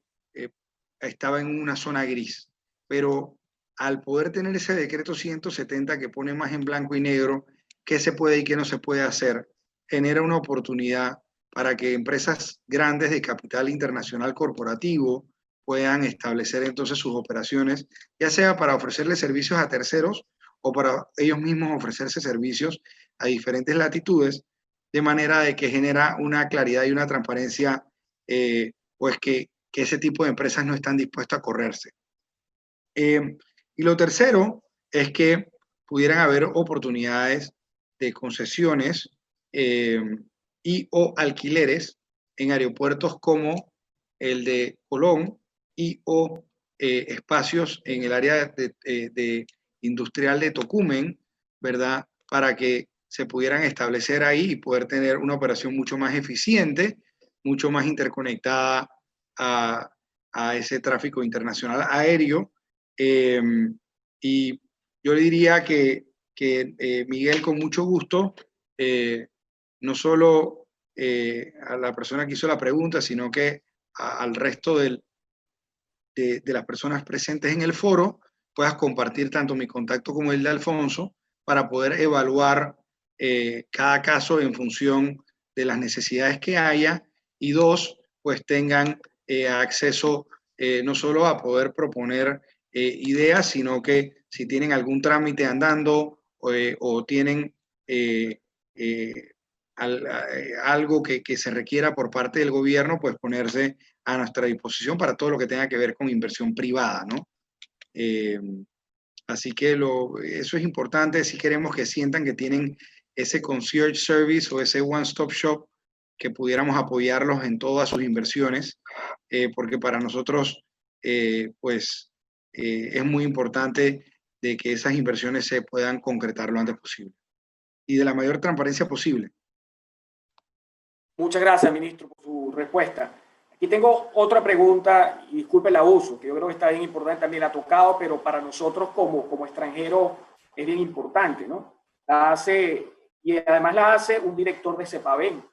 estaba en una zona gris. Pero al poder tener ese decreto 170 que pone más en blanco y negro qué se puede y qué no se puede hacer, genera una oportunidad para que empresas grandes de capital internacional corporativo puedan establecer entonces sus operaciones, ya sea para ofrecerle servicios a terceros o para ellos mismos ofrecerse servicios a diferentes latitudes, de manera de que genera una claridad y una transparencia, pues que ese tipo de empresas no están dispuestas a correrse. Y lo tercero es que pudieran haber oportunidades de concesiones y o alquileres en aeropuertos como el de Colón y o espacios en el área de industrial de Tocumen, ¿verdad? Para que se pudieran establecer ahí y poder tener una operación mucho más eficiente, mucho más interconectada a ese tráfico internacional aéreo. Y yo le diría que Miguel, con mucho gusto, no solo a la persona que hizo la pregunta, sino que al resto de las personas presentes en el foro, puedas compartir tanto mi contacto como el de Alfonso, para poder evaluar cada caso en función de las necesidades que haya, y dos, pues tengan acceso no solo a poder proponer ideas, sino que si tienen algún trámite andando o tienen algo que se requiera por parte del gobierno, pues ponerse a nuestra disposición para todo lo que tenga que ver con inversión privada, ¿no? Así que eso es importante si queremos que sientan que tienen ese concierge service o ese one-stop shop, que pudiéramos apoyarlos en todas sus inversiones, porque para nosotros pues es muy importante de que esas inversiones se puedan concretar lo antes posible y de la mayor transparencia posible. Muchas gracias, ministro, por su respuesta. Aquí tengo otra pregunta, y disculpe el abuso, que yo creo que está bien importante, también la ha tocado, pero para nosotros como extranjeros es bien importante, ¿no? La hace, y además la hace un director de CEPAVEN,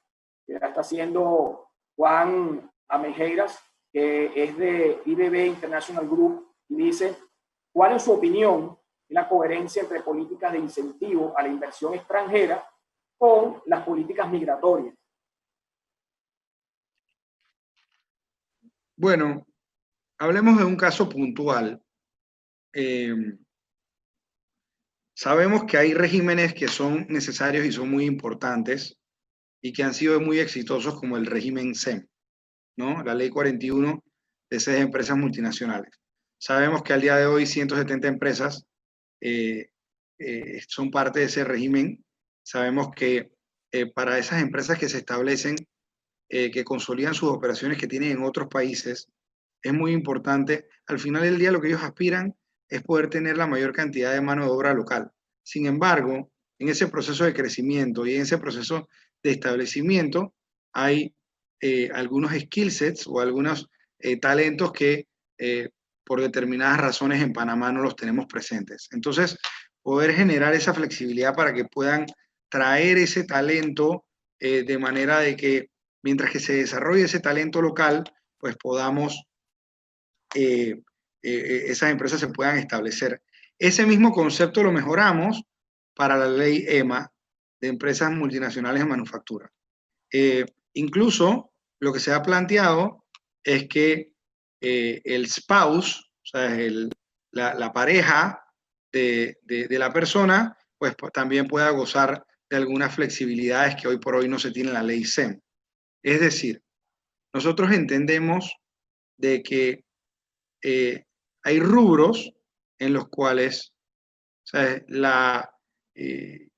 que la está haciendo Juan Amejeiras, que es de IBB International Group, y dice: ¿cuál en su opinión es la coherencia entre políticas de incentivo a la inversión extranjera con las políticas migratorias? Bueno, hablemos de un caso puntual. Sabemos que hay regímenes que son necesarios y son muy importantes y que han sido muy exitosos, como el régimen SEM, ¿no? La ley 41 de esas empresas multinacionales. Sabemos que al día de hoy 170 empresas son parte de ese régimen. Sabemos que para esas empresas que se establecen, que consolidan sus operaciones que tienen en otros países, es muy importante. Al final del día lo que ellos aspiran es poder tener la mayor cantidad de mano de obra local. Sin embargo, en ese proceso de crecimiento y en ese proceso de establecimiento hay algunos skill sets o algunos talentos que por determinadas razones en Panamá no los tenemos presentes. Entonces, poder generar esa flexibilidad para que puedan traer ese talento de manera de que mientras que se desarrolle ese talento local, pues podamos, esas empresas se puedan establecer. Ese mismo concepto lo mejoramos para la ley EMA de empresas multinacionales de manufactura. Incluso lo que se ha planteado es que el spouse, o sea, la pareja de la persona, pues también pueda gozar de algunas flexibilidades que hoy por hoy no se tiene en la ley SEM. Es decir, nosotros entendemos de que hay rubros en los cuales, o sea,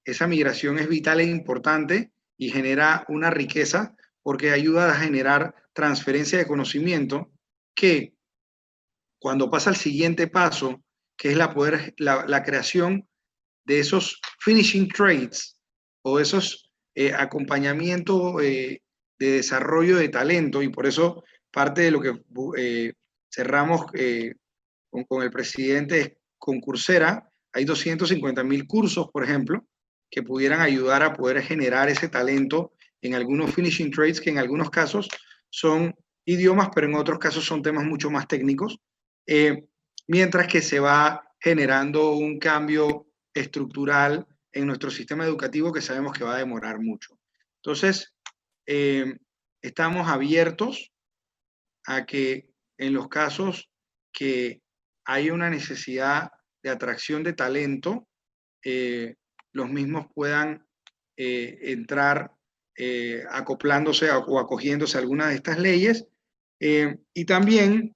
esa migración es vital e importante y genera una riqueza porque ayuda a generar transferencia de conocimiento que cuando pasa al siguiente paso, que es la creación de esos finishing trades o esos acompañamientos de desarrollo de talento, y por eso parte de lo que cerramos con el presidente con Coursera, hay 250.000 cursos, por ejemplo, que pudieran ayudar a poder generar ese talento en algunos finishing trades que en algunos casos son idiomas, pero en otros casos son temas mucho más técnicos, mientras que se va generando un cambio estructural en nuestro sistema educativo que sabemos que va a demorar mucho. Entonces, estamos abiertos a que en los casos que hay una necesidad de atracción de talento, los mismos puedan entrar acoplándose o acogiéndose a alguna de estas leyes. Y también,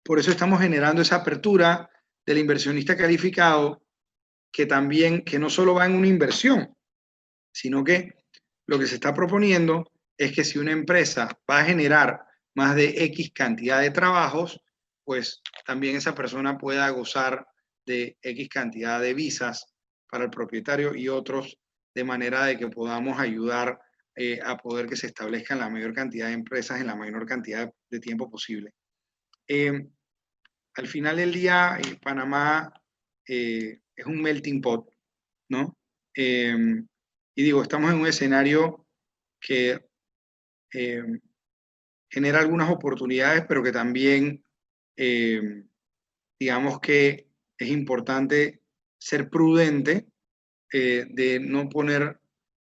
por eso estamos generando esa apertura del inversionista calificado, que también, que no solo va en una inversión, sino que lo que se está proponiendo es que si una empresa va a generar más de X cantidad de trabajos, pues también esa persona pueda gozar de X cantidad de visas para el propietario y otros, de manera de que podamos ayudar a poder que se establezcan la mayor cantidad de empresas en la menor cantidad de tiempo posible. Al final del día, Panamá es un melting pot, ¿no? Y digo, estamos en un escenario que genera algunas oportunidades, pero que también, digamos que es importante ser prudente de no poner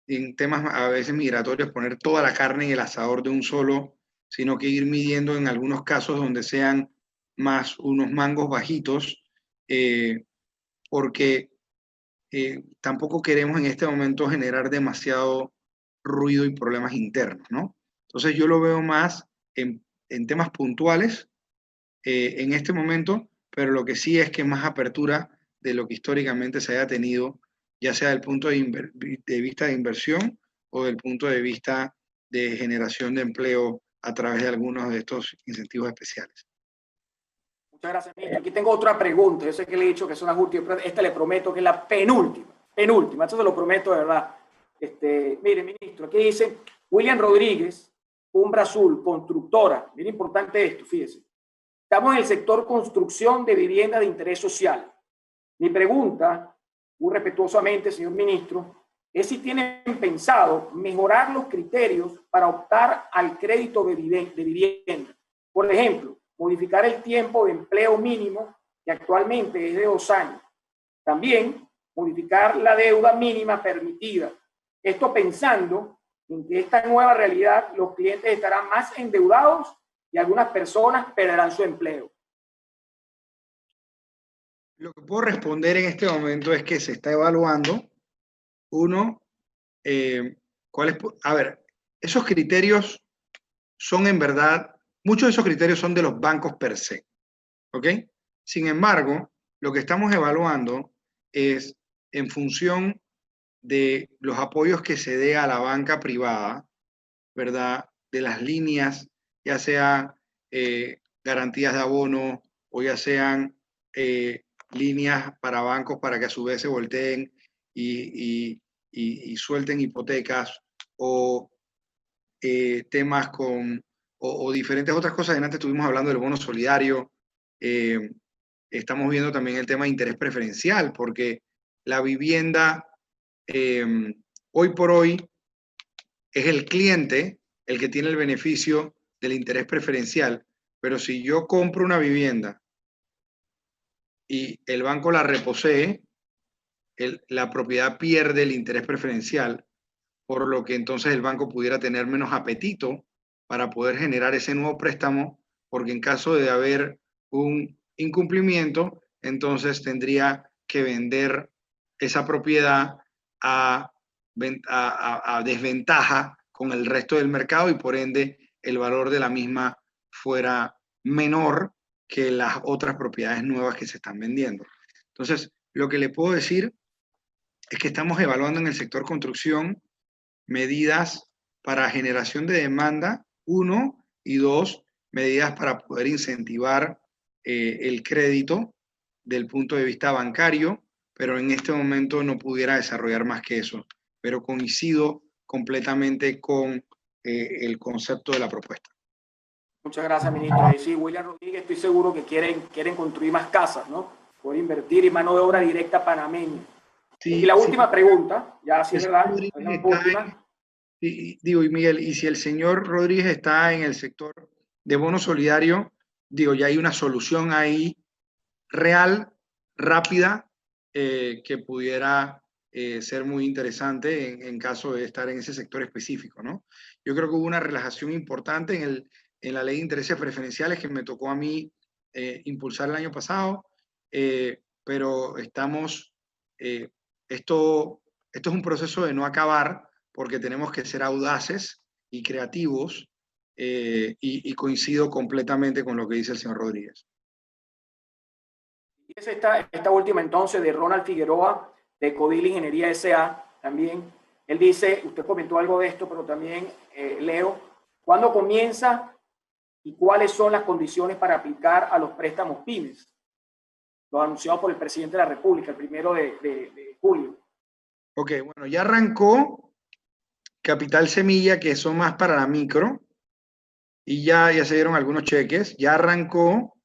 en temas a veces migratorios, poner toda la carne en el asador de un solo, sino que ir midiendo en algunos casos donde sean más unos mangos bajitos, porque tampoco queremos en este momento generar demasiado ruido y problemas internos, ¿no? Entonces yo lo veo más en temas puntuales en este momento, pero lo que sí es que más apertura de lo que históricamente se haya tenido, ya sea del punto de vista de inversión o del punto de vista de generación de empleo a través de algunos de estos incentivos especiales. Muchas gracias, ministro. Aquí tengo otra pregunta. Yo sé que le he dicho que son las últimas. Esta le prometo que es la penúltima. Esto se lo prometo de verdad. Mire, ministro, aquí dice William Rodríguez, Umbra Azul, constructora. Mire, importante esto, fíjese. Estamos en el sector construcción de vivienda de interés social. Mi pregunta, muy respetuosamente, señor ministro, es si tienen pensado mejorar los criterios para optar al crédito de vivienda. Por ejemplo, modificar el tiempo de empleo mínimo, que actualmente es de 2 años. También modificar la deuda mínima permitida. Esto pensando en que esta nueva realidad los clientes estarán más endeudados y algunas personas perderán su empleo. Lo que puedo responder en este momento es que se está evaluando, uno, a ver, esos criterios son en verdad, muchos de esos criterios son de los bancos per se, ¿ok? Sin embargo, lo que estamos evaluando es en función de los apoyos que se dé a la banca privada, ¿verdad? de las líneas, ya sea garantías de abono o ya sean líneas para bancos para que a su vez se volteen y suelten hipotecas o temas o diferentes otras cosas. Antes estuvimos hablando del bono solidario. Estamos viendo también el tema de interés preferencial, porque la vivienda hoy por hoy es el cliente el que tiene el beneficio del interés preferencial, pero si yo compro una vivienda y el banco la reposee, la propiedad pierde el interés preferencial, por lo que entonces el banco pudiera tener menos apetito para poder generar ese nuevo préstamo, porque en caso de haber un incumplimiento, entonces tendría que vender esa propiedad a desventaja con el resto del mercado y por ende el valor de la misma fuera menor que las otras propiedades nuevas que se están vendiendo. Entonces, lo que le puedo decir es que estamos evaluando en el sector construcción medidas para generación de demanda, 1, y 2, medidas para poder incentivar el crédito del punto de vista bancario, pero en este momento no pudiera desarrollar más que eso. Pero coincido completamente con el concepto de la propuesta. Muchas gracias, ministro. Sí, William Rodríguez, estoy seguro que quieren construir más casas, ¿no? Poder invertir en mano de obra directa panameña. Sí, y la última pregunta, ya así, ¿verdad? Digo, y Miguel, y si el señor Rodríguez está en el sector de bono solidario, digo, ya hay una solución ahí real, rápida, que pudiera ser muy interesante en caso de estar en ese sector específico, ¿no? Yo creo que hubo una relajación importante en la ley de intereses preferenciales que me tocó a mí impulsar el año pasado, pero estamos, esto es un proceso de no acabar, porque tenemos que ser audaces y creativos, y coincido completamente con lo que dice el señor Rodríguez. Y es esta última entonces de Ronald Figueroa, de Codil Ingeniería S.A. también. Él dice, usted comentó algo de esto, pero también leo, ¿cuándo comienza y cuáles son las condiciones para aplicar a los préstamos pymes? Lo anunciado por el presidente de la República el 1 de julio. Ok, bueno, ya arrancó Capital Semilla, que son más para la micro, y ya se dieron algunos cheques. Ya arrancó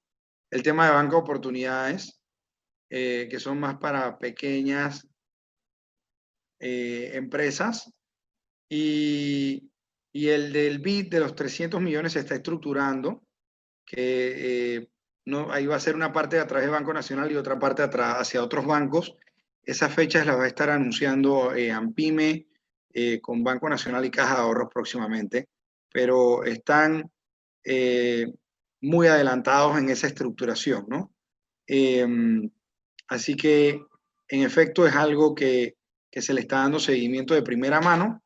el tema de Banco de Oportunidades, que son más para pequeñas empresas. Y el del BID de los 300 millones se está estructurando, que no, ahí va a ser una parte a través del Banco Nacional y otra parte hacia otros bancos. Esas fechas las va a estar anunciando AMPYME, con Banco Nacional y Caja de Ahorros próximamente, pero están muy adelantados en esa estructuración, ¿no? Así que, en efecto, es algo que se le está dando seguimiento de primera mano,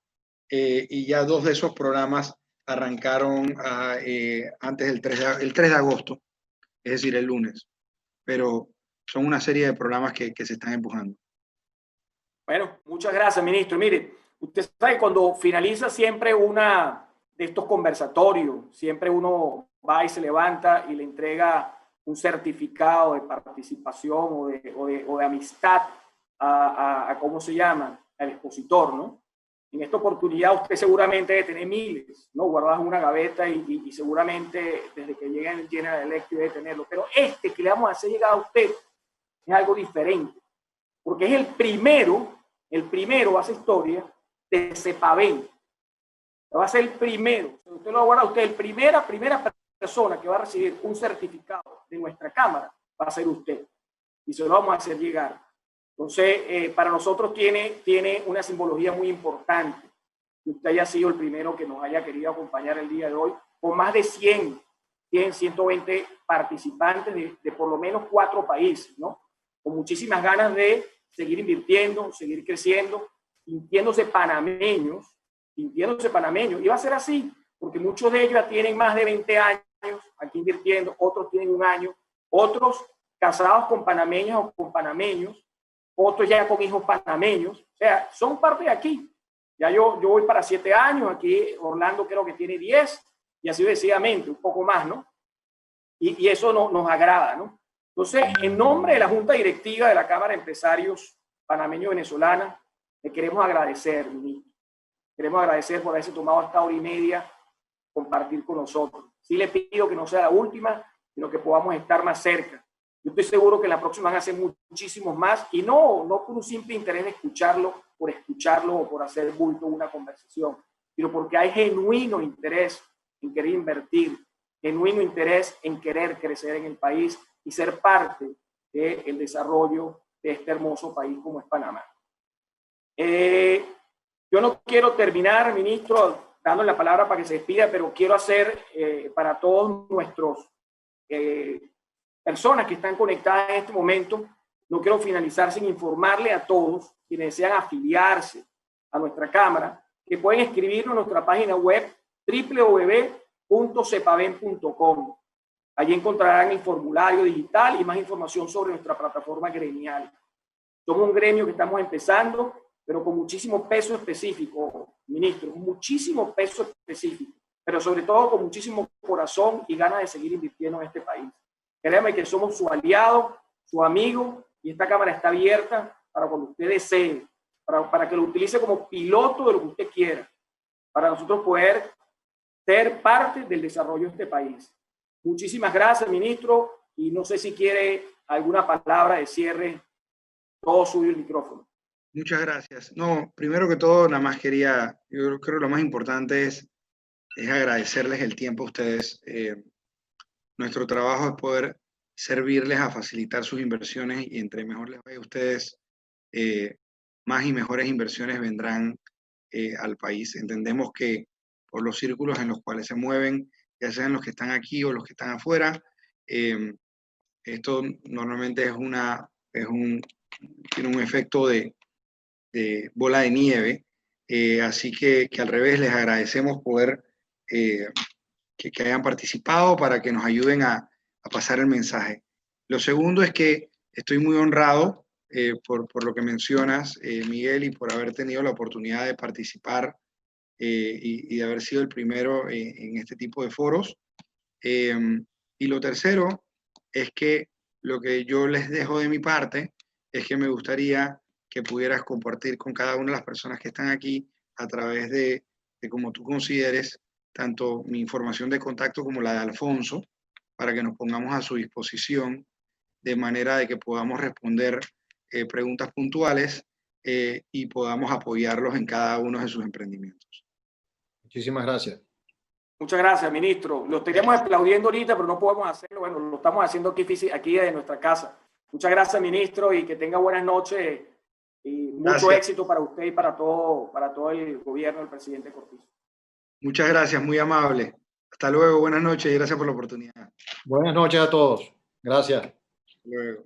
y ya 2 de esos programas arrancaron antes del 3 de agosto, es decir, el lunes, pero son una serie de programas que se están empujando. Bueno, muchas gracias, ministro. Mire, usted sabe, cuando finaliza siempre una de estos conversatorios, siempre uno va y se levanta y le entrega un certificado de participación o de amistad a ¿cómo se llama?, al expositor, ¿no? En esta oportunidad usted seguramente debe tener miles, ¿no?, guardados en una gaveta y seguramente desde que llega en el General Electric debe tenerlo. Pero este que le vamos a hacer llegar a usted es algo diferente, porque es el primero, hace historia, de CEPAVEN. Va a ser el primero, usted lo va a guardar, usted, primera persona que va a recibir un certificado de nuestra Cámara va a ser usted, y se lo vamos a hacer llegar. Entonces, para nosotros tiene una simbología muy importante que usted haya sido el primero que nos haya querido acompañar el día de hoy, con más de 120 participantes de por lo menos 4 países, ¿no? Con muchísimas ganas de seguir invirtiendo, seguir creciendo, sintiéndose panameños, y va a ser así, porque muchos de ellos ya tienen más de 20 años aquí invirtiendo, otros tienen 1 año, otros casados con panameñas o con panameños, otros ya con hijos panameños, o sea, son parte de aquí. Ya yo voy para 7 años, aquí Orlando creo que tiene 10, y así sucesivamente, un poco más, ¿no? Y eso nos agrada, ¿no? Entonces, en nombre de la Junta Directiva de la Cámara de Empresarios Panameño-Venezolana, le queremos agradecer, ministro. Queremos agradecer por haberse tomado esta hora y media compartir con nosotros. Sí le pido que no sea la última, sino que podamos estar más cerca. Yo estoy seguro que en la próxima van a ser muchísimos más, y no por un simple interés de escucharlo o por hacer bulto una conversación, sino porque hay genuino interés en querer invertir, genuino interés en querer crecer en el país y ser parte del desarrollo de este hermoso país como es Panamá. Yo no quiero terminar, ministro, dando la palabra para que se despida, pero quiero hacer para todos nuestros personas que están conectadas en este momento, no quiero finalizar sin informarle a todos quienes desean afiliarse a nuestra Cámara, que pueden escribirnos en nuestra página web www.cepaven.com. Allí encontrarán el formulario digital y más información sobre nuestra plataforma gremial. Somos un gremio que estamos empezando, pero con muchísimo peso específico, ministro, muchísimo peso específico, pero sobre todo con muchísimo corazón y ganas de seguir invirtiendo en este país. Créame que somos su aliado, su amigo, y esta Cámara está abierta para cuando usted desee, para que lo utilice como piloto de lo que usted quiera, para nosotros poder ser parte del desarrollo de este país. Muchísimas gracias, ministro, y no sé si quiere alguna palabra de cierre. Todo suyo el micrófono. Muchas gracias. No, primero que todo, nada más quería, yo creo que lo más importante es agradecerles el tiempo a ustedes. Nuestro trabajo es poder servirles a facilitar sus inversiones, y entre mejor les vaya a ustedes, más y mejores inversiones vendrán al país. Entendemos que por los círculos en los cuales se mueven, ya sean los que están aquí o los que están afuera, esto normalmente tiene un efecto de bola de nieve, así que al revés, les agradecemos poder que hayan participado para que nos ayuden a pasar el mensaje. Lo segundo es que estoy muy honrado por lo que mencionas, Miguel, y por haber tenido la oportunidad de participar y de haber sido el primero en este tipo de foros. Y lo tercero es que lo que yo les dejo de mi parte es que me gustaría que pudieras compartir con cada una de las personas que están aquí a través de como tú consideres, tanto mi información de contacto como la de Alfonso, para que nos pongamos a su disposición de manera de que podamos responder preguntas puntuales y podamos apoyarlos en cada uno de sus emprendimientos. Muchísimas gracias. Muchas gracias, ministro. Lo estaríamos aplaudiendo ahorita, pero no podemos hacerlo. Bueno, lo estamos haciendo aquí desde nuestra casa. Muchas gracias, ministro, y que tenga buenas noches y mucho éxito para usted y para todo el gobierno del presidente Cortizo. Muchas gracias, muy amable. Hasta luego, buenas noches y gracias por la oportunidad. Buenas noches a todos. Gracias. Hasta luego.